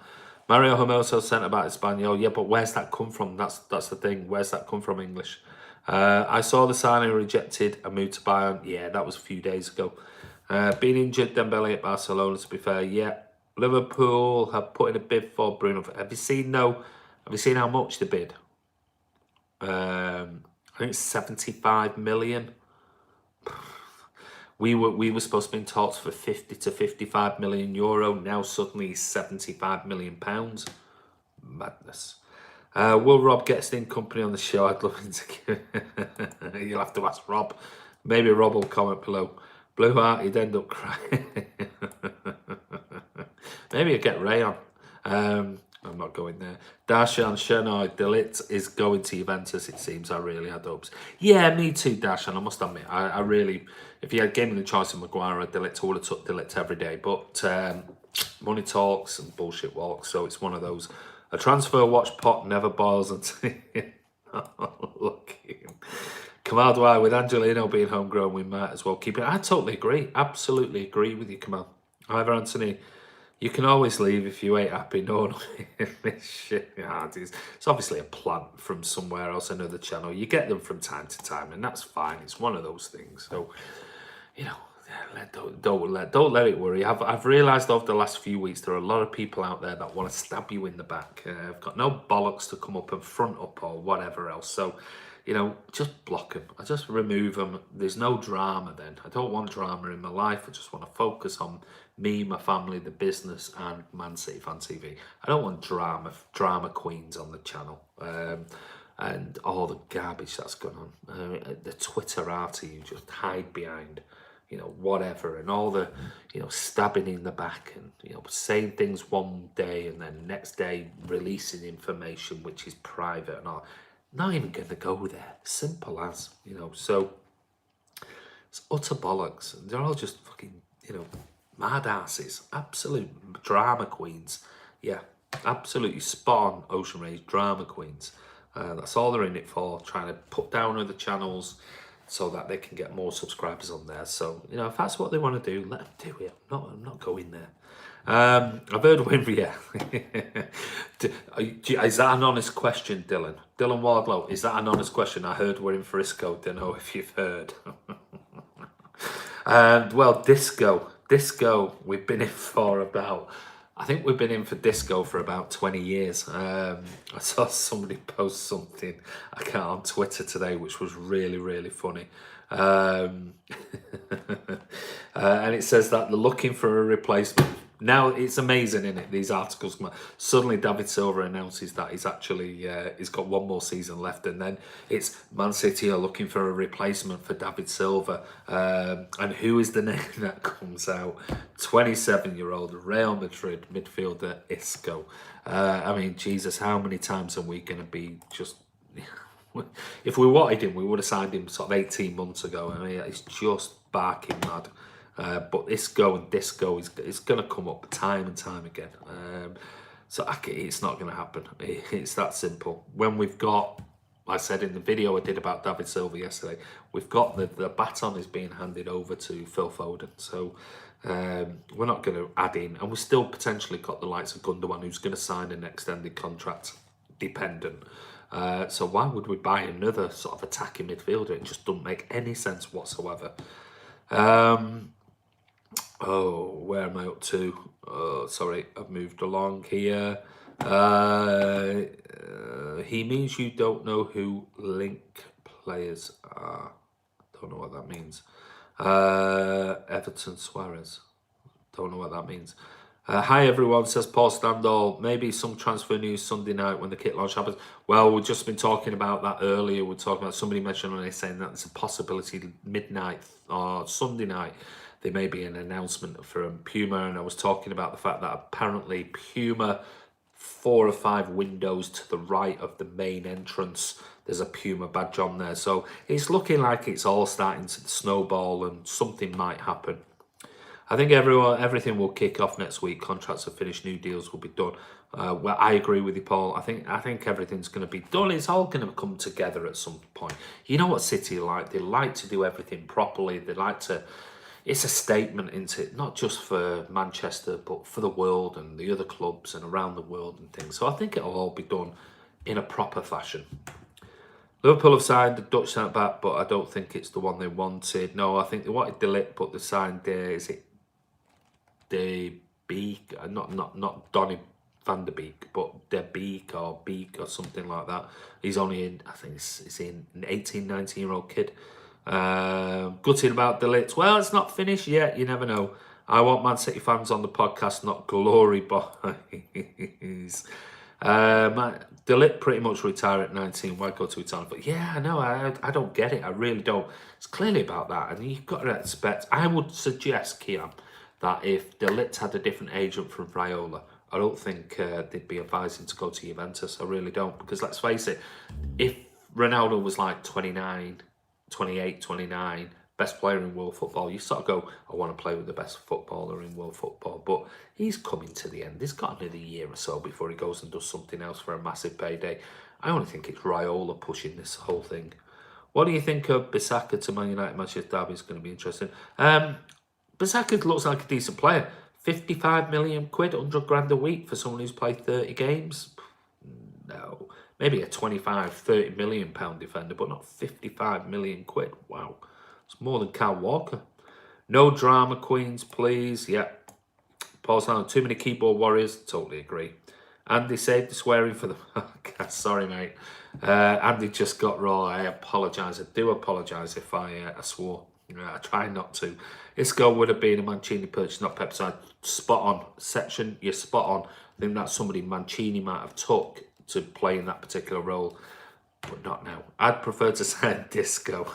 Mario Hermoso sent about Espanyol. Yeah, but where's that come from? That's the thing. Where's that come from, English? I saw the signing rejected and moved to Bayern. Yeah, that was a few days ago. Being injured, Dembele at Barcelona, to be fair. Yeah. Liverpool have put in a bid for Bruno. Have you seen how much they bid? I think it's 75 million. We were supposed to be in talks for 50 to 55 million euro. Now suddenly 75 million pounds. Madness. Will Rob get in company on the show? I'd love him to. You'll have to ask Rob. Maybe Rob will comment below. Blue Heart, he'd end up crying. Maybe I'll get Ray on. I'm not going there. Darshan Shenoy, De Ligt is going to Juventus, it seems. I really had hopes. Yeah, me too, Darshan. I must admit. I really, if you had given me the choice of Maguire or De Ligt, I would have took De Ligt every day. But money talks and bullshit walks, so it's one of those. A transfer watch pot never boils until looking. Kamal Dwyer, with Angelino being homegrown, we might as well keep it. I totally agree. Absolutely agree with you, Kamal. Ivor Anthony, you can always leave if you ain't happy. No, shit. It's obviously a plant from somewhere else, another channel. You get them from time to time, and that's fine. It's one of those things. So, you know, don't let it worry. I've realised over the last few weeks there are a lot of people out there that want to stab you in the back. I've got no bollocks to come up and front up or whatever else. So, you know, just block them. I just remove them. There's no drama then. I don't want drama in my life. I just want to focus on me, my family, the business, and Man City Fan TV. I don't want drama queens on the channel. And all the garbage that's going on. The Twitterati you just hide behind, you know, whatever, and all the, you know, stabbing in the back and, you know, saying things one day and then next day releasing information which is private and all. Not even going to go there. Simple as, you know. So it's utter bollocks. They're all just fucking, you know, mad asses. Absolute drama queens. Yeah, absolutely spot on, Ocean Rays, drama queens. That's all they're in it for, trying to put down other channels so that they can get more subscribers on there. So, you know, if that's what they want to do, let them do it. I'm not going there. I've heard Winfrey, yeah. Is that an honest question, Dylan? Dylan Wardlow, is that an honest question? I heard we're in Frisco. Don't know if you've heard. And well, disco, we've been in for about, I think we've been in for disco for about 20 years. I saw somebody post something, I can't, on Twitter today, which was really, really funny. And it says that they're looking for a replacement. Now, it's amazing, isn't it? These articles come out. Suddenly, David Silva announces that he's actually he's got one more season left, and then it's Man City are looking for a replacement for David Silva. And who is the name that comes out? 27-year-old Real Madrid midfielder Isco. I mean, Jesus, how many times are we going to be just... If we wanted him, we would have signed him sort of 18 months ago. I mean, it's just barking mad. But Isco and Disco is going to come up time and time again. So it's not going to happen. It's that simple. When we've got, I said in the video I did about David Silva yesterday, we've got the baton is being handed over to Phil Foden. So we're not going to add in. And we've still potentially got the likes of Gundogan, who's going to sign an extended contract dependent. So why would we buy another sort of attacking midfielder? It just doesn't make any sense whatsoever. Oh, where am I up to? Oh, sorry, I've moved along here. He means you don't know who link players are. Don't know what that means. Everton SOARES. Don't know what that means. Hi everyone, says Paul Standall. Maybe some transfer news Sunday night when the kit launch happens. Well, we've just been talking about that earlier. We're talking about, somebody mentioned on it saying that there's a possibility midnight or Sunday night there may be an announcement from Puma, and I was talking about the fact that apparently Puma, 4 or 5 windows to the right of the main entrance, there's a Puma badge on there. So it's looking like it's all starting to snowball and something might happen. I think everything will kick off next week. Contracts are finished, new deals will be done. Well, I agree with you, Paul. I think everything's going to be done. It's all going to come together at some point. You know what City are like? They like to do everything properly. They like to... It's a statement, isn't it? Not just for Manchester, but for the world and the other clubs and around the world and things. So I think it'll all be done in a proper fashion. Liverpool have signed the Dutch centre back, but I don't think it's the one they wanted. No, I think they wanted De Ligt, but they signed is it De Beek? Not Donny van der Beek, but De Beek or something like that. He's only in, I think it's in an 18, 19-year-old kid. Gutted about De Ligt. Well, it's not finished yet. You never know. I want Man City fans on the podcast, not glory boys. De Ligt pretty much retire at 19. Why go to retirement? But yeah, I know. I don't get it. I really don't. It's clearly about that, and you've got to expect. I would suggest, Kian, that if De Ligt had a different agent from Viola, I don't think they'd be advising to go to Juventus. I really don't, because let's face it, if Ronaldo was like 29, 28, 29, best player in world football, you sort of go, I want to play with the best footballer in world football. But he's coming to the end. He's got another year or so before he goes and does something else for a massive payday. I only think it's Raiola pushing this whole thing. What do you think of Bissaka to Man United? Manchester Derby is going to be interesting. Bissaka looks like a decent player. 55 million quid, 100 grand a week for someone who's played 30 games? No. Maybe a 25, 30 million pound defender, but not 55 million quid. Wow. It's more than Kyle Walker. No drama queens, please. Yeah. Paul Sanders, too many keyboard warriors. Totally agree. Andy said the swearing for the... Sorry, mate. Andy just got raw. I apologise. I do apologise if I swore. I try not to. Isco would have been a Mancini purchase, not Pepside. Spot on. Section, you're spot on. I think that's somebody Mancini might have took to play in that particular role, but not now. I'd prefer to sign Disco.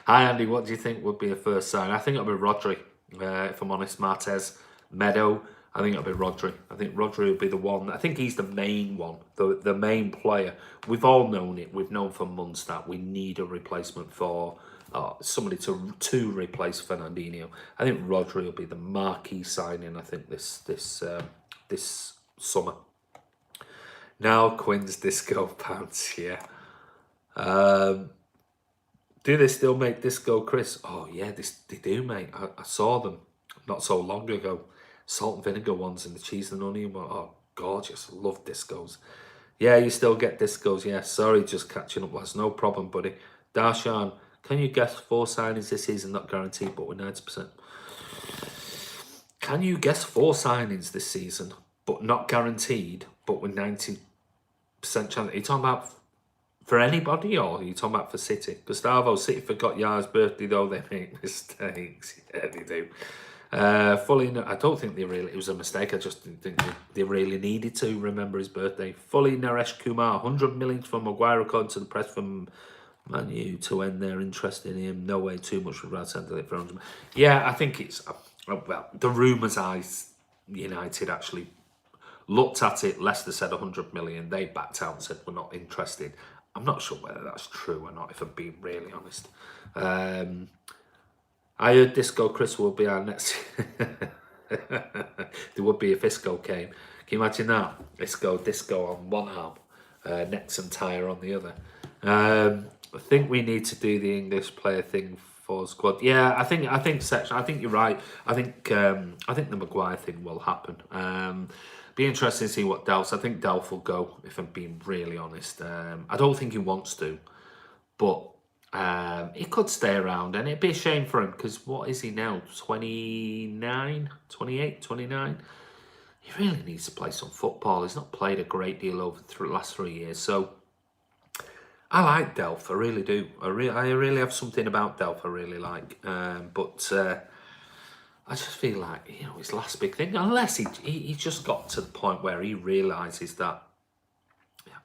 Hi Andy, what do you think would be a first sign? I think it'll be Rodri, if I'm honest. Martez, Meadow, I think it'll be Rodri. I think Rodri will be the one. I think he's the main one, the main player. We've all known it. We've known for months that we need a replacement for somebody to replace Fernandinho. I think Rodri will be the marquee signing, I think, this summer. Now Quinn's Disco Pants, yeah. Do they still make Disco Chris? Oh yeah, they do, mate. I saw them not so long ago. Salt and vinegar ones and the cheese and onion one. Oh, gorgeous. Love Discos. Yeah, you still get Discos, yeah. Sorry, just catching up, lads. No problem, buddy. Darshan, can you guess 4 signings this season? Not guaranteed, but with 90%. Can you guess 4 signings this season, but not guaranteed, but with 90% chance? Are you talking about for anybody, or are you talking about for City? Gustavo, City forgot Yar's birthday, though. They make mistakes. Yeah, they do. I don't think it was a mistake. I just didn't think they really needed to remember his birthday. Fully Naresh Kumar, 100 million for Maguire, according to the press from Man U, to end their interest in him. No way too much would rather send it for 100 million. Yeah, I think it's, well, the rumours United actually looked at it. Leicester said 100 million. They backed out and said we're not interested. I'm not sure whether that's true or not, if I'm being really honest. I heard Disco Chris will be our next. There would be if Isco came. Can you imagine that? Disco on one arm, Nexon Tyre on the other. I think we need to do the English player thing for squad. Yeah, I think section. I think you're right. I think the Maguire thing will happen. Be interesting to see what Delph. I think Delph will go, if I'm being really honest. I don't think he wants to, but he could stay around, and it'd be a shame for him, because what is he now? 29, 28, 29? He really needs to play some football. He's not played a great deal over the last 3 years, so I like Delph. I really do. I really have something about Delph I really like, but I just feel like, his last big thing, unless he just got to the point where he realises that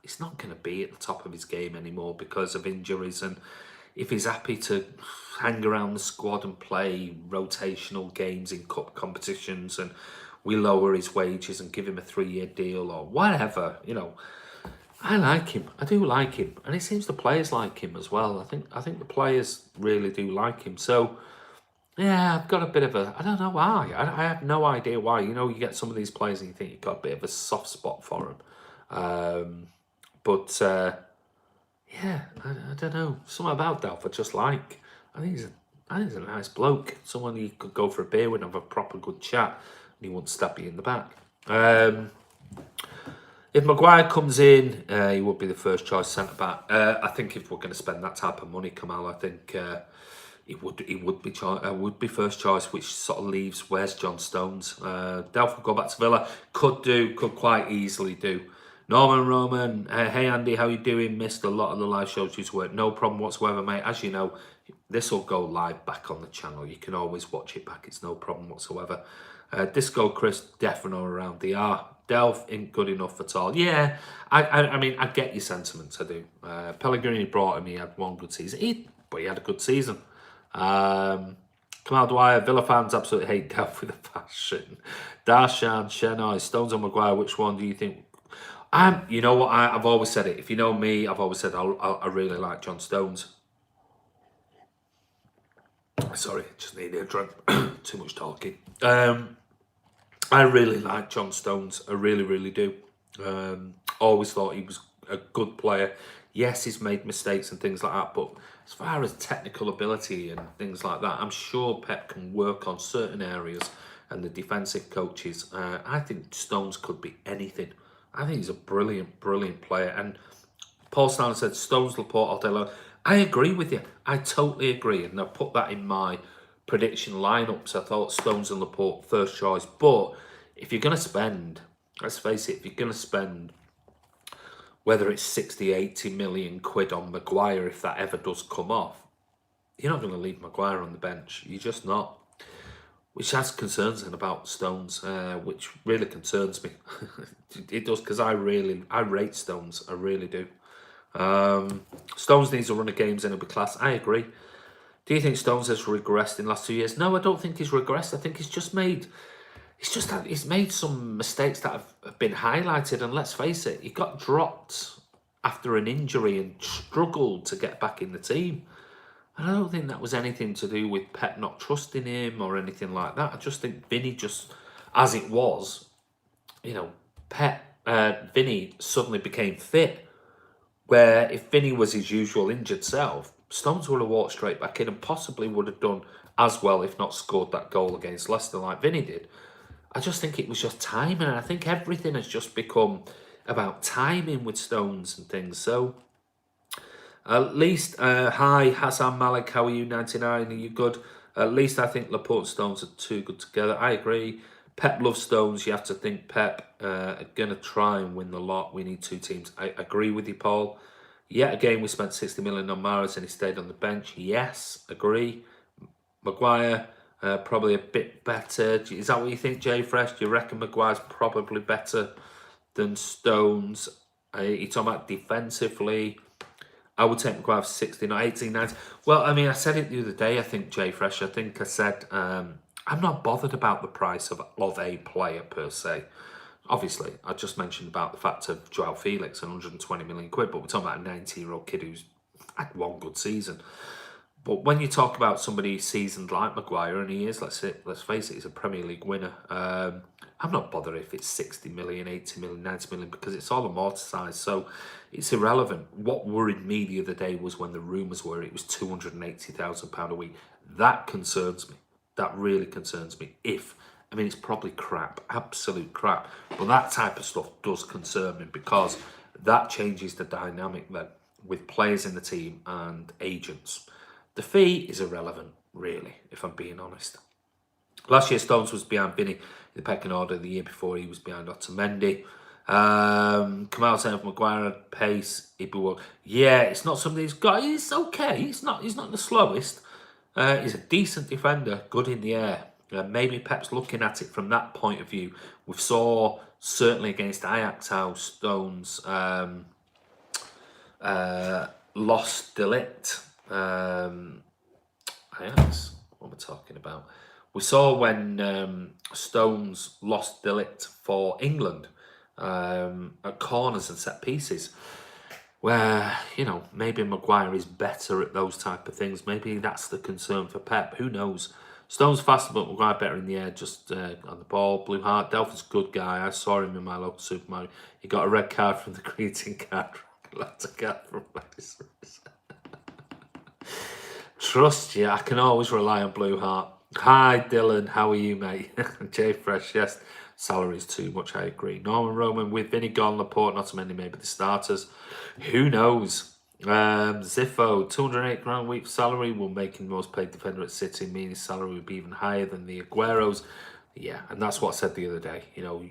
he's not going to be at the top of his game anymore because of injuries, and if he's happy to hang around the squad and play rotational games in cup competitions, and we lower his wages and give him a 3-year deal or whatever, I like him. I do like him, and it seems the players like him as well. I think the players really do like him. So yeah, I've got a bit of I don't know why. I have no idea why. You get some of these players and you think you've got a bit of a soft spot for them. But yeah, I don't know. Something about Delph I just like. I think he's a nice bloke. Someone you could go for a beer with and have a proper good chat, and he won't stab you in the back. If Maguire comes in, he would be the first choice centre-back. I think if we're going to spend that type of money, Kamal, I think he would be first choice, which sort of leaves, where's John Stones? Delph will go back to Villa. Could quite easily do. Roman, hey Andy, how you doing? Missed a lot of the live shows due to work. No problem whatsoever, mate. As you know, this will go live back on the channel. You can always watch it back. It's no problem whatsoever. Disco Chris, definitely around the R. Delph ain't good enough at all. Yeah, I mean, I get your sentiments, I do. Pellegrini brought him, he had one good season. But he had a good season. Kamal Dwyer, Villa fans absolutely hate Delph with a passion. Darshan, Chenoy, Stones and Maguire, which one do you think? You know what, I've always said it. If you know me, I've always said I really like John Stones. Sorry, just needed a drink. Too much talking. I really like John Stones. I really, really do. Always thought he was a good player. Yes, he's made mistakes and things like that, but as far as technical ability and things like that, I'm sure Pep can work on certain areas, and the defensive coaches. I think Stones could be anything. I think he's a brilliant, brilliant player. And Paul Stanley said, Stones, Laporte, Aldello. I agree with you. I totally agree. And I put that in my prediction lineups. I thought Stones and Laporte first choice. But if you're going to spend, let's face it, if you're going to spend, whether it's 60, 80 million quid on Maguire, if that ever does come off, you're not going to leave Maguire on the bench. You're just not. Which has concerns about Stones, which really concerns me. It does, because I rate Stones. I really do. Stones needs a run of games and it'll be class. I agree. Do you think Stones has regressed in the last 2 years? No, I don't think he's regressed. I think he's made some mistakes that have been highlighted. And let's face it, he got dropped after an injury and struggled to get back in the team. And I don't think that was anything to do with Pep not trusting him or anything like that. I just think Vinny as it was, Vinny suddenly became fit. Where if Vinny was his usual injured self, Stones would have walked straight back in and possibly would have done as well, if not scored that goal against Leicester like Vinny did. I just think it was just timing, and I think everything has just become about timing with Stones and things. So at least, hi Hassan Malik, how are you? 99, are you good? At least I think Laporte and Stones are too good together. I agree. Pep loves Stones. You have to think Pep are going to try and win the lot. We need two teams. I agree with you, Paul. Yet again, we spent 60 million on Mahrez and he stayed on the bench. Yes, agree. Maguire, probably a bit better. Is that what you think, Jay Fresh? Do you reckon Maguire's probably better than Stones? You're talking about defensively. I would take Maguire for 60, not 18, 19. Well, I mean, I said it the other day, I think, Jay Fresh. I think I said, I'm not bothered about the price of a player per se. Obviously, I just mentioned about the fact of Joao Felix and 120 million quid, but we're talking about a 19-year-old kid who's had one good season. But when you talk about somebody seasoned like Maguire, and he is, let's face it, he's a Premier League winner. I'm not bothered if it's 60 million, 80 million, 90 million, because it's all amortised, so it's irrelevant. What worried me the other day was when the rumours were it was £280,000 a week. That concerns me. That really concerns me. I mean, it's probably crap, absolute crap. But that type of stuff does concern me because that changes the dynamic then with players in the team and agents. The fee is irrelevant, really, if I'm being honest. Last year, Stones was behind Vinny in the pecking order. The year before, he was behind Otamendi. Kamal saying if Maguire had pace, he'd be well. Yeah, it's not something he's got. It's okay. He's not the slowest. He's a decent defender, good in the air. Maybe Pep's looking at it from that point of view. We saw certainly against Ajax how Stones lost De Ligt. Ajax, what am I talking about? We saw when Stones lost De Ligt for England at corners and set pieces, where, you know, maybe Maguire is better at those type of things. Maybe that's the concern for Pep. Who knows? Stone's faster, but Maguire better in the air, just on the ball. Blue Heart, Delphin's a good guy. I saw him in my local supermarket. He got a red card from the greeting card. That's a card from Trust you, I can always rely on Blue Heart. Hi Dylan, how are you, mate? Jay Fresh, yes. Salary is too much, I agree. Norman Roman with Vinny gone, Laporte, not so many, maybe the starters. Who knows? Ziffo, 208 grand a week salary will make him the most paid defender at City, meaning his salary would be even higher than the Aguero's. Yeah, and that's what I said the other day. You know,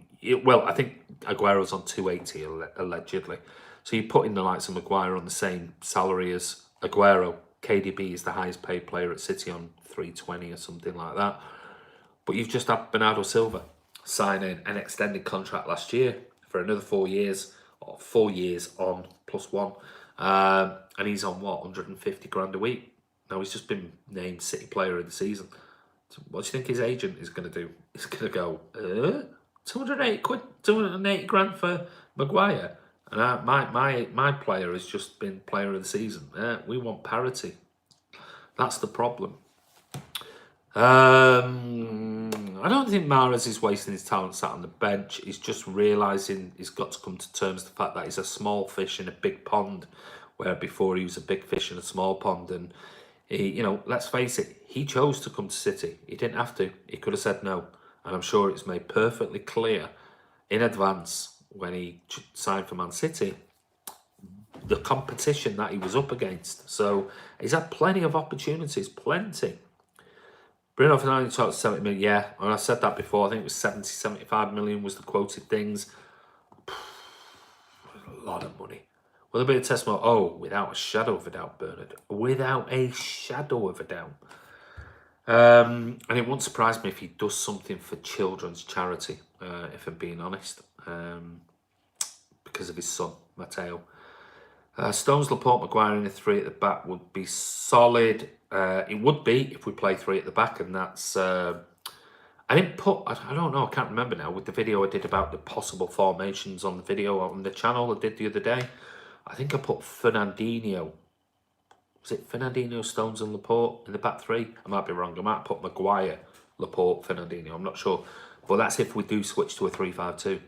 well, I think Aguero's on 280 allegedly. So you put in the likes of Maguire on the same salary as Aguero. KDB is the highest paid player at City on 320 or something like that. But you've just had Bernardo Silva signing an extended contract last year for another 4 years, or 4 years on +1. And he's on what, 150 grand a week. Now he's just been named City Player of the Season. So what do you think his agent is going to do? He's going to go 280 grand for Maguire, and my player has just been Player of the Season. We want parity. That's the problem. I don't think Mahrez is wasting his talent sat on the bench. He's just realising he's got to come to terms with the fact that he's a small fish in a big pond, where before he was a big fish in a small pond. And he, you know, let's face it, he chose to come to City. He didn't have to. He could have said no. And I'm sure it's made perfectly clear in advance when he signed for Man City the competition that he was up against. So he's had plenty of opportunities, plenty. Bruno Fernandes talked 70 million, yeah, and I said that before. I think it was 70, 75 million was the quoted things. A lot of money. Will there be a testimony? Oh, without a shadow of a doubt, Bernard. Without a shadow of a doubt. And it wouldn't surprise me if he does something for children's charity, if I'm being honest, because of his son, Matteo. Stones, Laporte, Maguire in a 3 at the back would be solid. It would be if we play 3 at the back, and that's... I didn't put... I don't know, I can't remember now, with the video I did about the possible formations on the video on the channel I did the other day. I think I put Fernandinho. Was it Fernandinho, Stones and Laporte in the back 3? I might be wrong. I might put Maguire, Laporte, Fernandinho. I'm not sure. But that's if we do switch to a 3-5-2.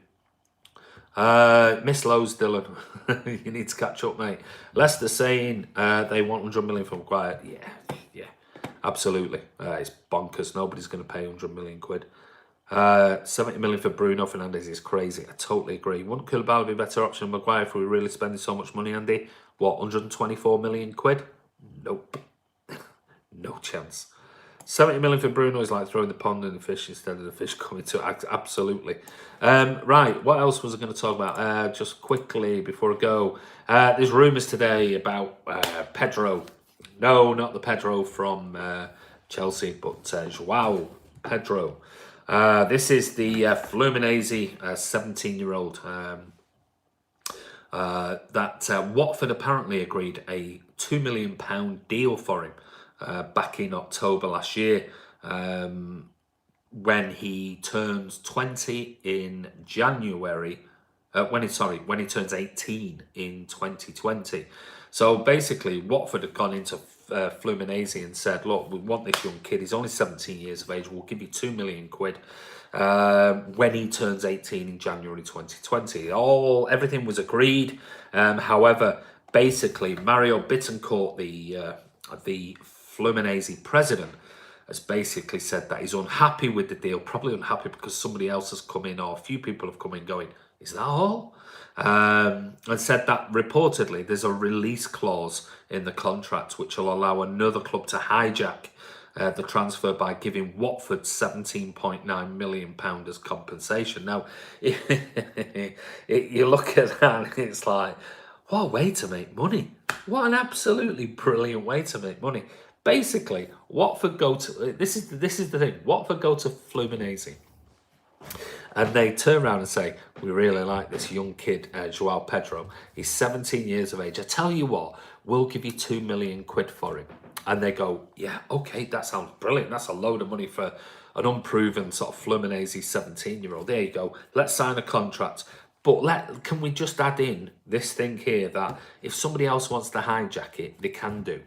Miss Lowe's, Dylan. You need to catch up, mate. Leicester saying they want 100 million for Maguire. Yeah, absolutely. It's bonkers. Nobody's going to pay 100 million quid. 70 million for Bruno Fernandes is crazy. I totally agree. Wouldn't Koulibaly be a better option than Maguire if we were really spending so much money, Andy? What, 124 million quid? Nope. No chance. 70 million for Bruno is like throwing the pond in the fish instead of the fish coming to it. Absolutely. Right, what else was I going to talk about? Just quickly before I go. There's rumours today about Pedro. No, not the Pedro from Chelsea, but Joao Pedro. This is the Fluminense 17-year-old that Watford apparently agreed a £2 million deal for him back in October last year, when he turns 20 in January. When he turns 18 in 2020. So basically, Watford had gone into Fluminense and said, look, we want this young kid. He's only 17 years of age. We'll give you £2 million when he turns 18 in January 2020. Everything was agreed. However, basically, Mario Bittencourt, the Fluminense president, has basically said that he's unhappy with the deal, probably unhappy because somebody else has come in, or a few people have come in going, is that all? And said that reportedly there's a release clause in the contract which will allow another club to hijack the transfer by giving Watford £17.9 million as compensation. Now, you look at that and it's like, what a way to make money. What an absolutely brilliant way to make money. Basically, Watford go to, this is the thing, Watford go to Fluminense and they turn around and say, we really like this young kid, Joao Pedro. He's 17 years of age. I tell you what, we'll give you £2 million for him. And they go, yeah, okay, that sounds brilliant. That's a load of money for an unproven sort of Fluminense 17-year-old. There you go. Let's sign a contract. But can we just add in this thing here that if somebody else wants to hijack it, they can do.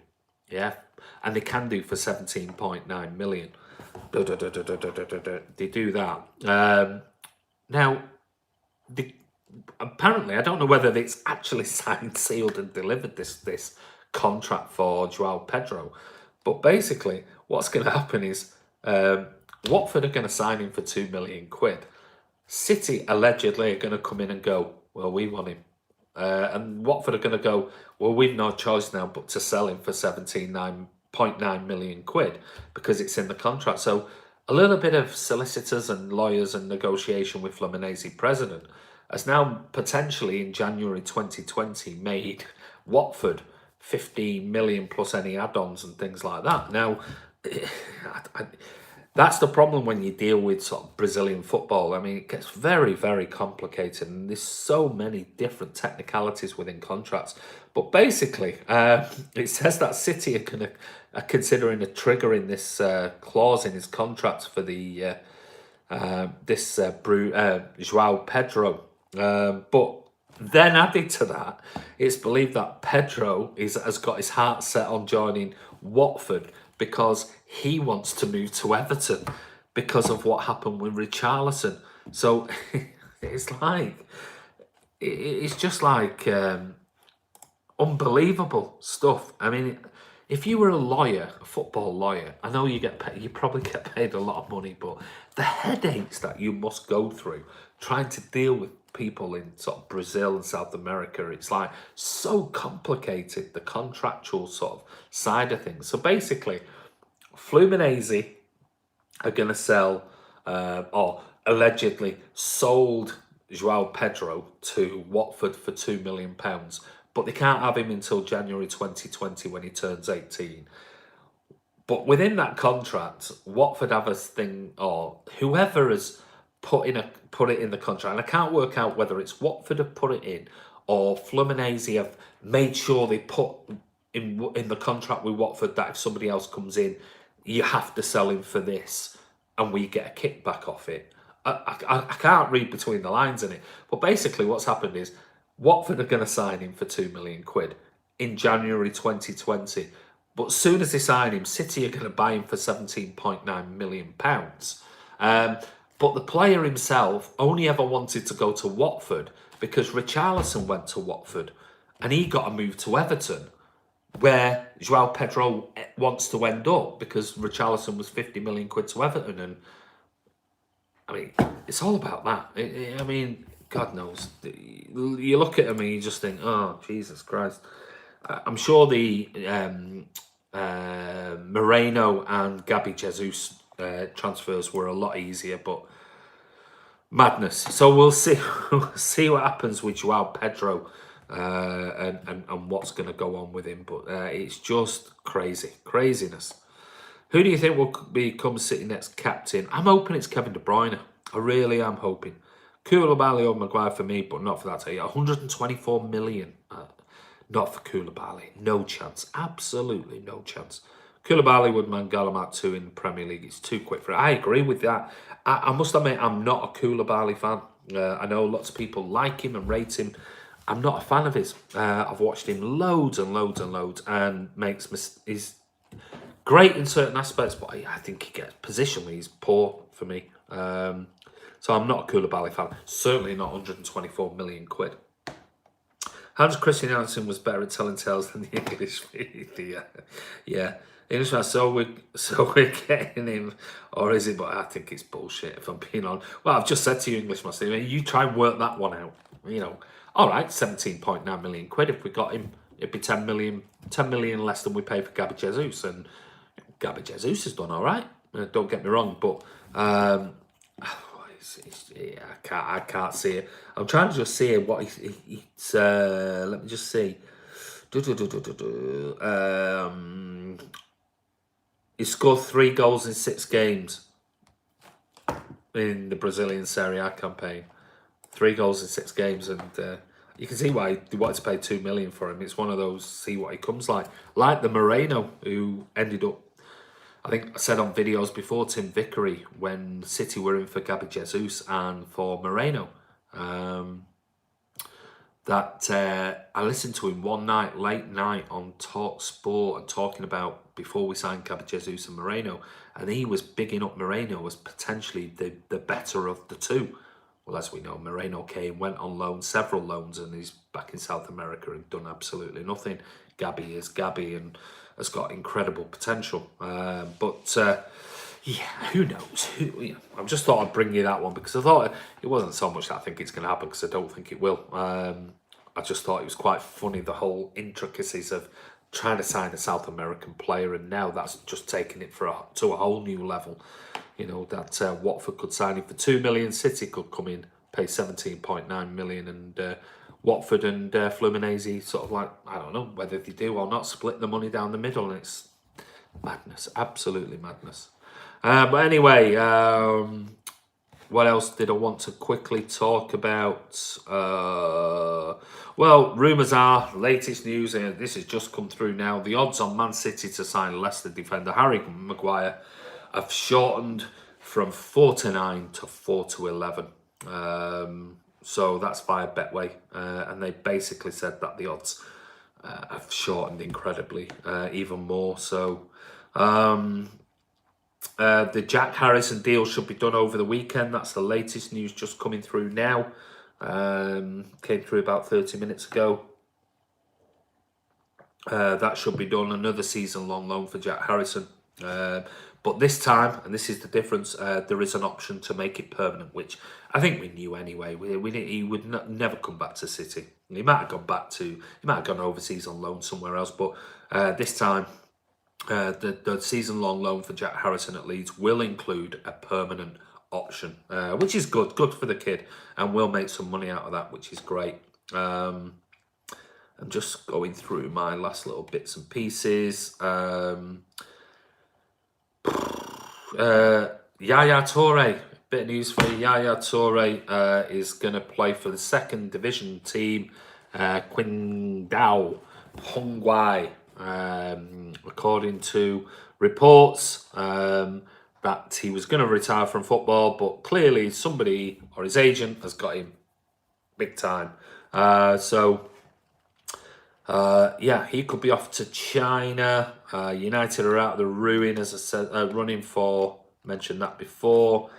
Yeah? And they can do for 17.9 million. They do that. Now, apparently, I don't know whether it's actually signed, sealed, and delivered this contract for Joao Pedro, but basically, what's going to happen is Watford are going to sign him for £2 million. City allegedly are going to come in and go, well, we want him, and Watford are going to go, well, we've no choice now but to sell him for £17.9 million because it's in the contract. So a little bit of solicitors and lawyers and negotiation with Fluminense president has now potentially in January 2020 made Watford 15 million plus any add-ons and things like that. Now, that's the problem when you deal with sort of Brazilian football. I mean, it gets very, very complicated and there's so many different technicalities within contracts. But basically, it says that City are considering triggering this clause in his contract for the Joao Pedro. But then added to that, it's believed that Pedro has got his heart set on joining Watford because he wants to move to Everton because of what happened with Richarlison. So it's like, it's just like unbelievable stuff. I mean, if you were a lawyer, a football lawyer, I know you probably get paid a lot of money, but the headaches that you must go through trying to deal with people in sort of Brazil and South America, it's like so complicated, the contractual sort of side of things. So basically, Fluminense are going to sell, or allegedly sold Joao Pedro to Watford for £2 million, but they can't have him until January 2020 when he turns 18. But within that contract, Watford have a thing, or whoever has put it in the contract, and I can't work out whether it's Watford have put it in or Fluminense have made sure they put in the contract with Watford that if somebody else comes in, you have to sell him for this and we get a kickback off it. I can't read between the lines in it, but basically what's happened is Watford are going to sign him for £2 million in January 2020. But as soon as they sign him, City are going to buy him for £17.9 million. But the player himself only ever wanted to go to Watford because Richarlison went to Watford and he got a move to Everton, where Joao Pedro wants to end up because Richarlison was 50 million quid to Everton. And I mean, it's all about that. I mean, God knows. You look at him and you just think, oh, Jesus Christ. I'm sure the Moreno and Gabby Jesus transfers were a lot easier, but madness. So we'll see. We'll see what happens with Joao Pedro and what's going to go on with him. But it's just craziness. Who do you think will become City next captain? I'm hoping it's Kevin De Bruyne. I really am hoping. Koulibaly or Maguire for me, but not for that. 124 million. Not for Koulibaly. No chance. Absolutely no chance. Koulibaly would Mangala at 2 in the Premier League. It's too quick for it. I agree with that. I must admit, I'm not a Koulibaly fan. I know lots of people like him and rate him. I'm not a fan of his. I've watched him loads and loads and loads, and he's great in certain aspects, but I think he gets positionally, he's poor for me. So I'm not a Koulibaly fan. Certainly not 124 million quid. Hans Christian Andersen was better at telling tales than the English. Yeah. Englishman, so we're getting him, or is it? But I think it's bullshit, if I'm being honest. Well, I've just said to you, Englishman, you try and work that one out. All right, 17.9 million quid. If we got him, it'd be 10 million less than we pay for Gabby Jesus, and Gabby Jesus has done all right. Don't get me wrong, but I can't see it. I'm trying to just see what it's. Let me just see. He scored 3 goals in 6 games in the Brazilian Serie A campaign. 3 goals in 6 games, and you can see why they wanted to pay 2 million for him. It's one of those, see what he comes like the Moreno, who ended up, I think I said on videos before, Tim Vickery, when City were in for Gabby Jesus and for Moreno, that I listened to him one night, late night on Talk Sport, and talking about before we signed Gabby Jesus and Moreno, and he was bigging up Moreno as potentially the better of the two. Well, as we know, Moreno went on loan, several loans, and he's back in South America and done absolutely nothing. Gabby is Gabby and has got incredible potential. Who knows? I just thought I'd bring you that one because I thought it wasn't so much that I think it's going to happen, because I don't think it will. I just thought it was quite funny, the whole intricacies of trying to sign a South American player, and now that's just taking it to a whole new level. That Watford could sign him for 2 million, City could come in, pay 17.9 million, and Watford and Fluminense sort of like, I don't know whether they do or not, split the money down the middle, and it's madness, absolutely madness. But anyway, what else did I want to quickly talk about? Well, rumours are, latest news, and this has just come through now, the odds on Man City to sign Leicester defender Harry Maguire have shortened from 4-9 to 4-11. So that's via Betway, and they basically said that the odds have shortened incredibly, even more. So the Jack Harrison deal should be done over the weekend. That's the latest news just coming through now. Came through about 30 minutes ago. That should be done. Another season-long loan for Jack Harrison. But this time, and this is the difference, there is an option to make it permanent, which I think we knew anyway. He would never come back to City. He might have gone overseas on loan somewhere else, but this time, the season-long loan for Jack Harrison at Leeds will include a permanent option, which is good for the kid, and we'll make some money out of that, which is great. I'm just going through my last little bits and pieces. Yaya Toure, bit of news for you. Yaya Toure is going to play for the second division team, Qingdao Hongwei, according to reports that he was going to retire from football, but clearly somebody or his agent has got him big time. He could be off to China. United are out of the ruin, as I said, running for, mentioned that before.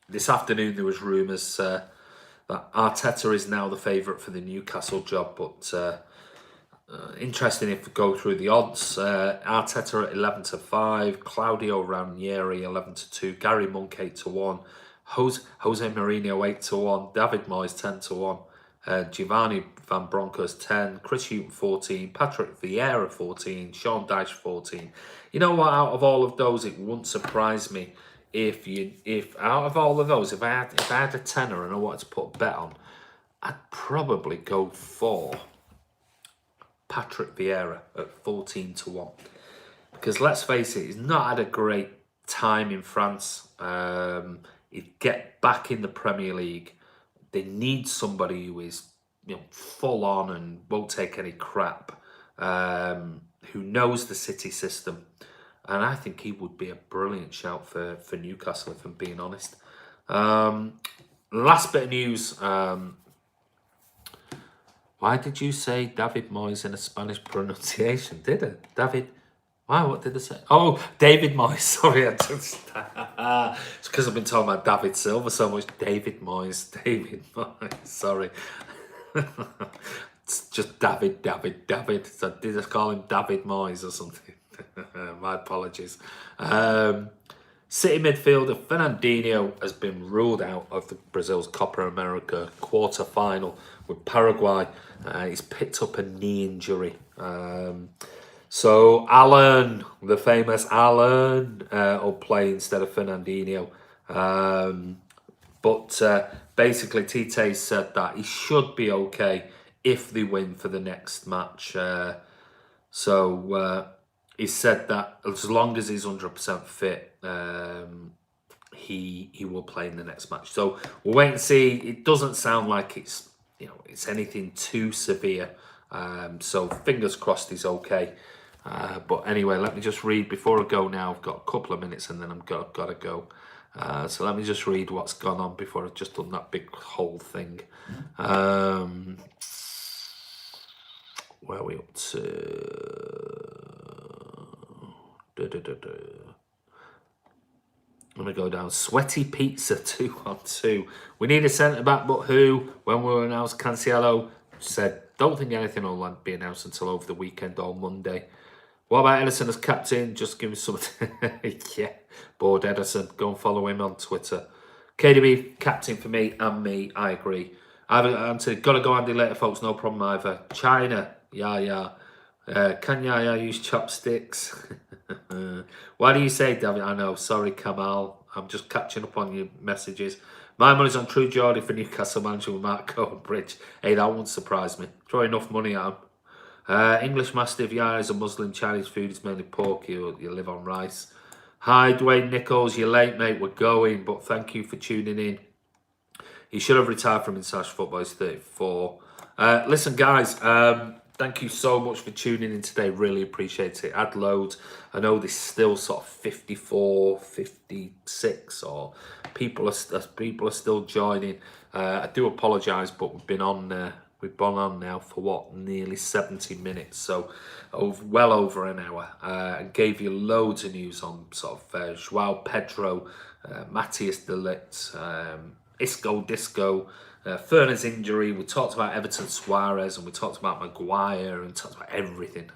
This afternoon there was rumours that Arteta is now the favourite for the Newcastle job, but interesting if we go through the odds. Arteta at 11-5, Claudio Ranieri 11-2, Gary Monk 8-1, Jose Mourinho 8-1, David Moyes 10-1. Giovanni Van Bronckhorst 10, Chris Hughton 14, Patrick Vieira 14, Sean Dyche 14. You know what? Out of all of those, it wouldn't surprise me if out of all of those, if I had a tenner and I wanted to put a bet on, I'd probably go for Patrick Vieira at 14 to 1. Because let's face it, he's not had a great time in France. He'd get back in the Premier League. They need somebody who is, full on and won't take any crap, who knows the City system. And I think he would be a brilliant shout for Newcastle, if I'm being honest. Last bit of news. Why did you say David Moyes in a Spanish pronunciation? Did it? David? Why? What did I say? Oh, David Moyes. Sorry, I just... it's because I've been talking about David Silva so much. David Moyes. Sorry. It's just David. So did I call him David Moyes or something? My apologies. City midfielder Fernandinho has been ruled out of Brazil's Copa America quarter-final with Paraguay. He's picked up a knee injury. So Alan, the famous Alan, will play instead of Fernandinho. But basically, Tite said that he should be okay if they win for the next match. So he said that as long as he's 100% fit, he will play in the next match. So we'll wait and see. It doesn't sound like it's it's anything too severe. So fingers crossed he's okay. But anyway, let me just read before I go now. I've got a couple of minutes and then I've got to go. So let me just read what's gone on before I've just done that big whole thing. Where are we up to? I'm going to go down. Sweaty Pizza 212. We need a centre-back, but who? When we announced Cancelo, said, don't think anything will be announced until over the weekend or Monday. What about Ederson as captain? Just give me something. Yeah, bored Ederson. Go and follow him on Twitter. KDB, captain for me and me. I agree. Anthony, got to go Andy later, folks. No problem either. China, yeah. Can Yaya use chopsticks? Why do you say, David? I know. Sorry, Kamal. I'm just catching up on your messages. My money's on True Geordie for Newcastle manager with Mark Cohen-Bridge. Hey, that won't surprise me. Throw enough money at him. English Mastiff Yaya is a Muslim. Chinese food is mainly pork. You live on rice. Hi, Dwayne Nichols. You're late, mate. We're going, but thank you for tuning in. He should have retired from international football. He's 34. Listen, guys. Thank you so much for tuning in today. Really appreciate it. Add loads. I know there's still sort of 54, 56, or people are still joining. I do apologise, but we've been on now for what, nearly 70 minutes, so well over an hour. I gave you loads of news on sort of Joao Pedro, Matthias de Ligt, Isco Disco. FERNA's injury. We talked about Everton SOARES, and we talked about Maguire, and talked about everything.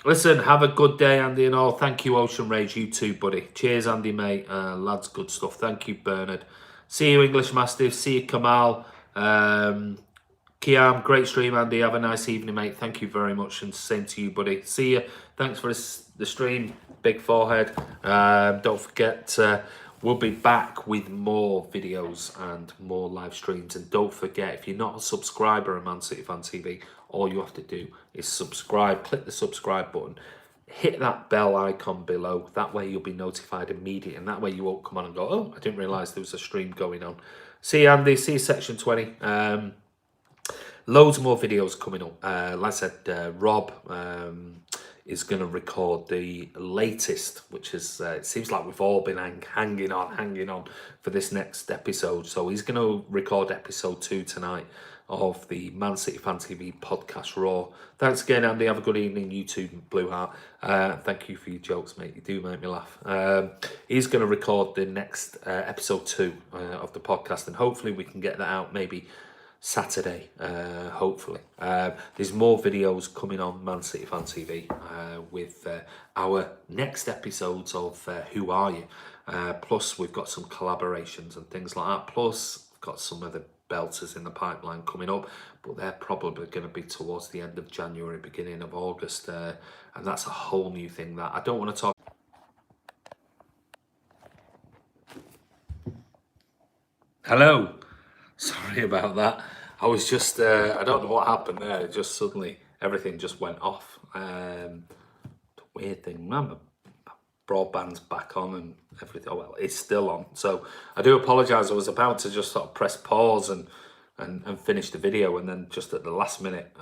Listen, have a good day, Andy and all. Thank you, Ocean Rage. You too, buddy. Cheers, Andy, mate. Lads, good stuff. Thank you, Bernard. See you, English Mastiff. See you, Kamal. Kiam, great stream, Andy. Have a nice evening, mate. Thank you very much, and same to you, buddy. See you. Thanks for the stream. Big forehead. Don't forget... we'll be back with more videos and more live streams. And don't forget, if you're not a subscriber of Man City Fan TV, all you have to do is subscribe. Click the subscribe button. Hit that bell icon below. That way you'll be notified immediately. And that way you won't come on and go, oh, I didn't realise there was a stream going on. See you, Andy. See you, Section 20. Loads more videos coming up. Like I said, Rob... is going to record the latest, which is, it seems like we've all been hanging on for this next episode. So he's going to record episode 2 tonight of the Man City Fan TV podcast Raw. Thanks again, Andy. Have a good evening, YouTube Blue Heart. Thank you for your jokes, mate. You do make me laugh. He's going to record the next episode 2 of the podcast, and hopefully we can get that out maybe Saturday, hopefully. There's more videos coming on Man City Fan TV with our next episodes of Who Are You? Plus, we've got some collaborations and things like that. Plus, we've got some of the belters in the pipeline coming up, but they're probably going to be towards the end of January, beginning of August, and that's a whole new thing that I don't want to talk. Hello, sorry about that. I was just, I don't know what happened there. It just suddenly, everything just went off. Weird thing. My broadband's back on and everything. Oh, well, it's still on. So I do apologise. I was about to just sort of press pause and finish the video, and then just at the last minute,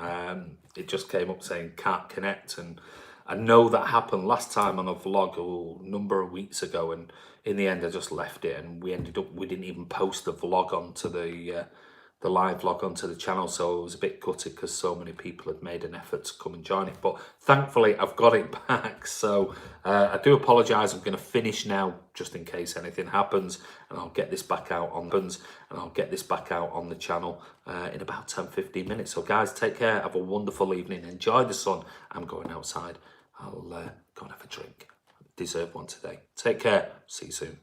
it just came up saying can't connect. And I know that happened last time on a vlog a number of weeks ago, and in the end I just left it, and we didn't even post the vlog onto the live vlog onto the channel, so it was a bit gutted because so many people had made an effort to come and join it. But thankfully I've got it back, so I do apologise. I'm going to finish now just in case anything happens, and I'll get this back out on the channel in about 10-15 minutes. So guys, take care, have a wonderful evening, enjoy the sun. I'm going outside. I'll go and have a drink. Deserve one today. Take care, see you soon.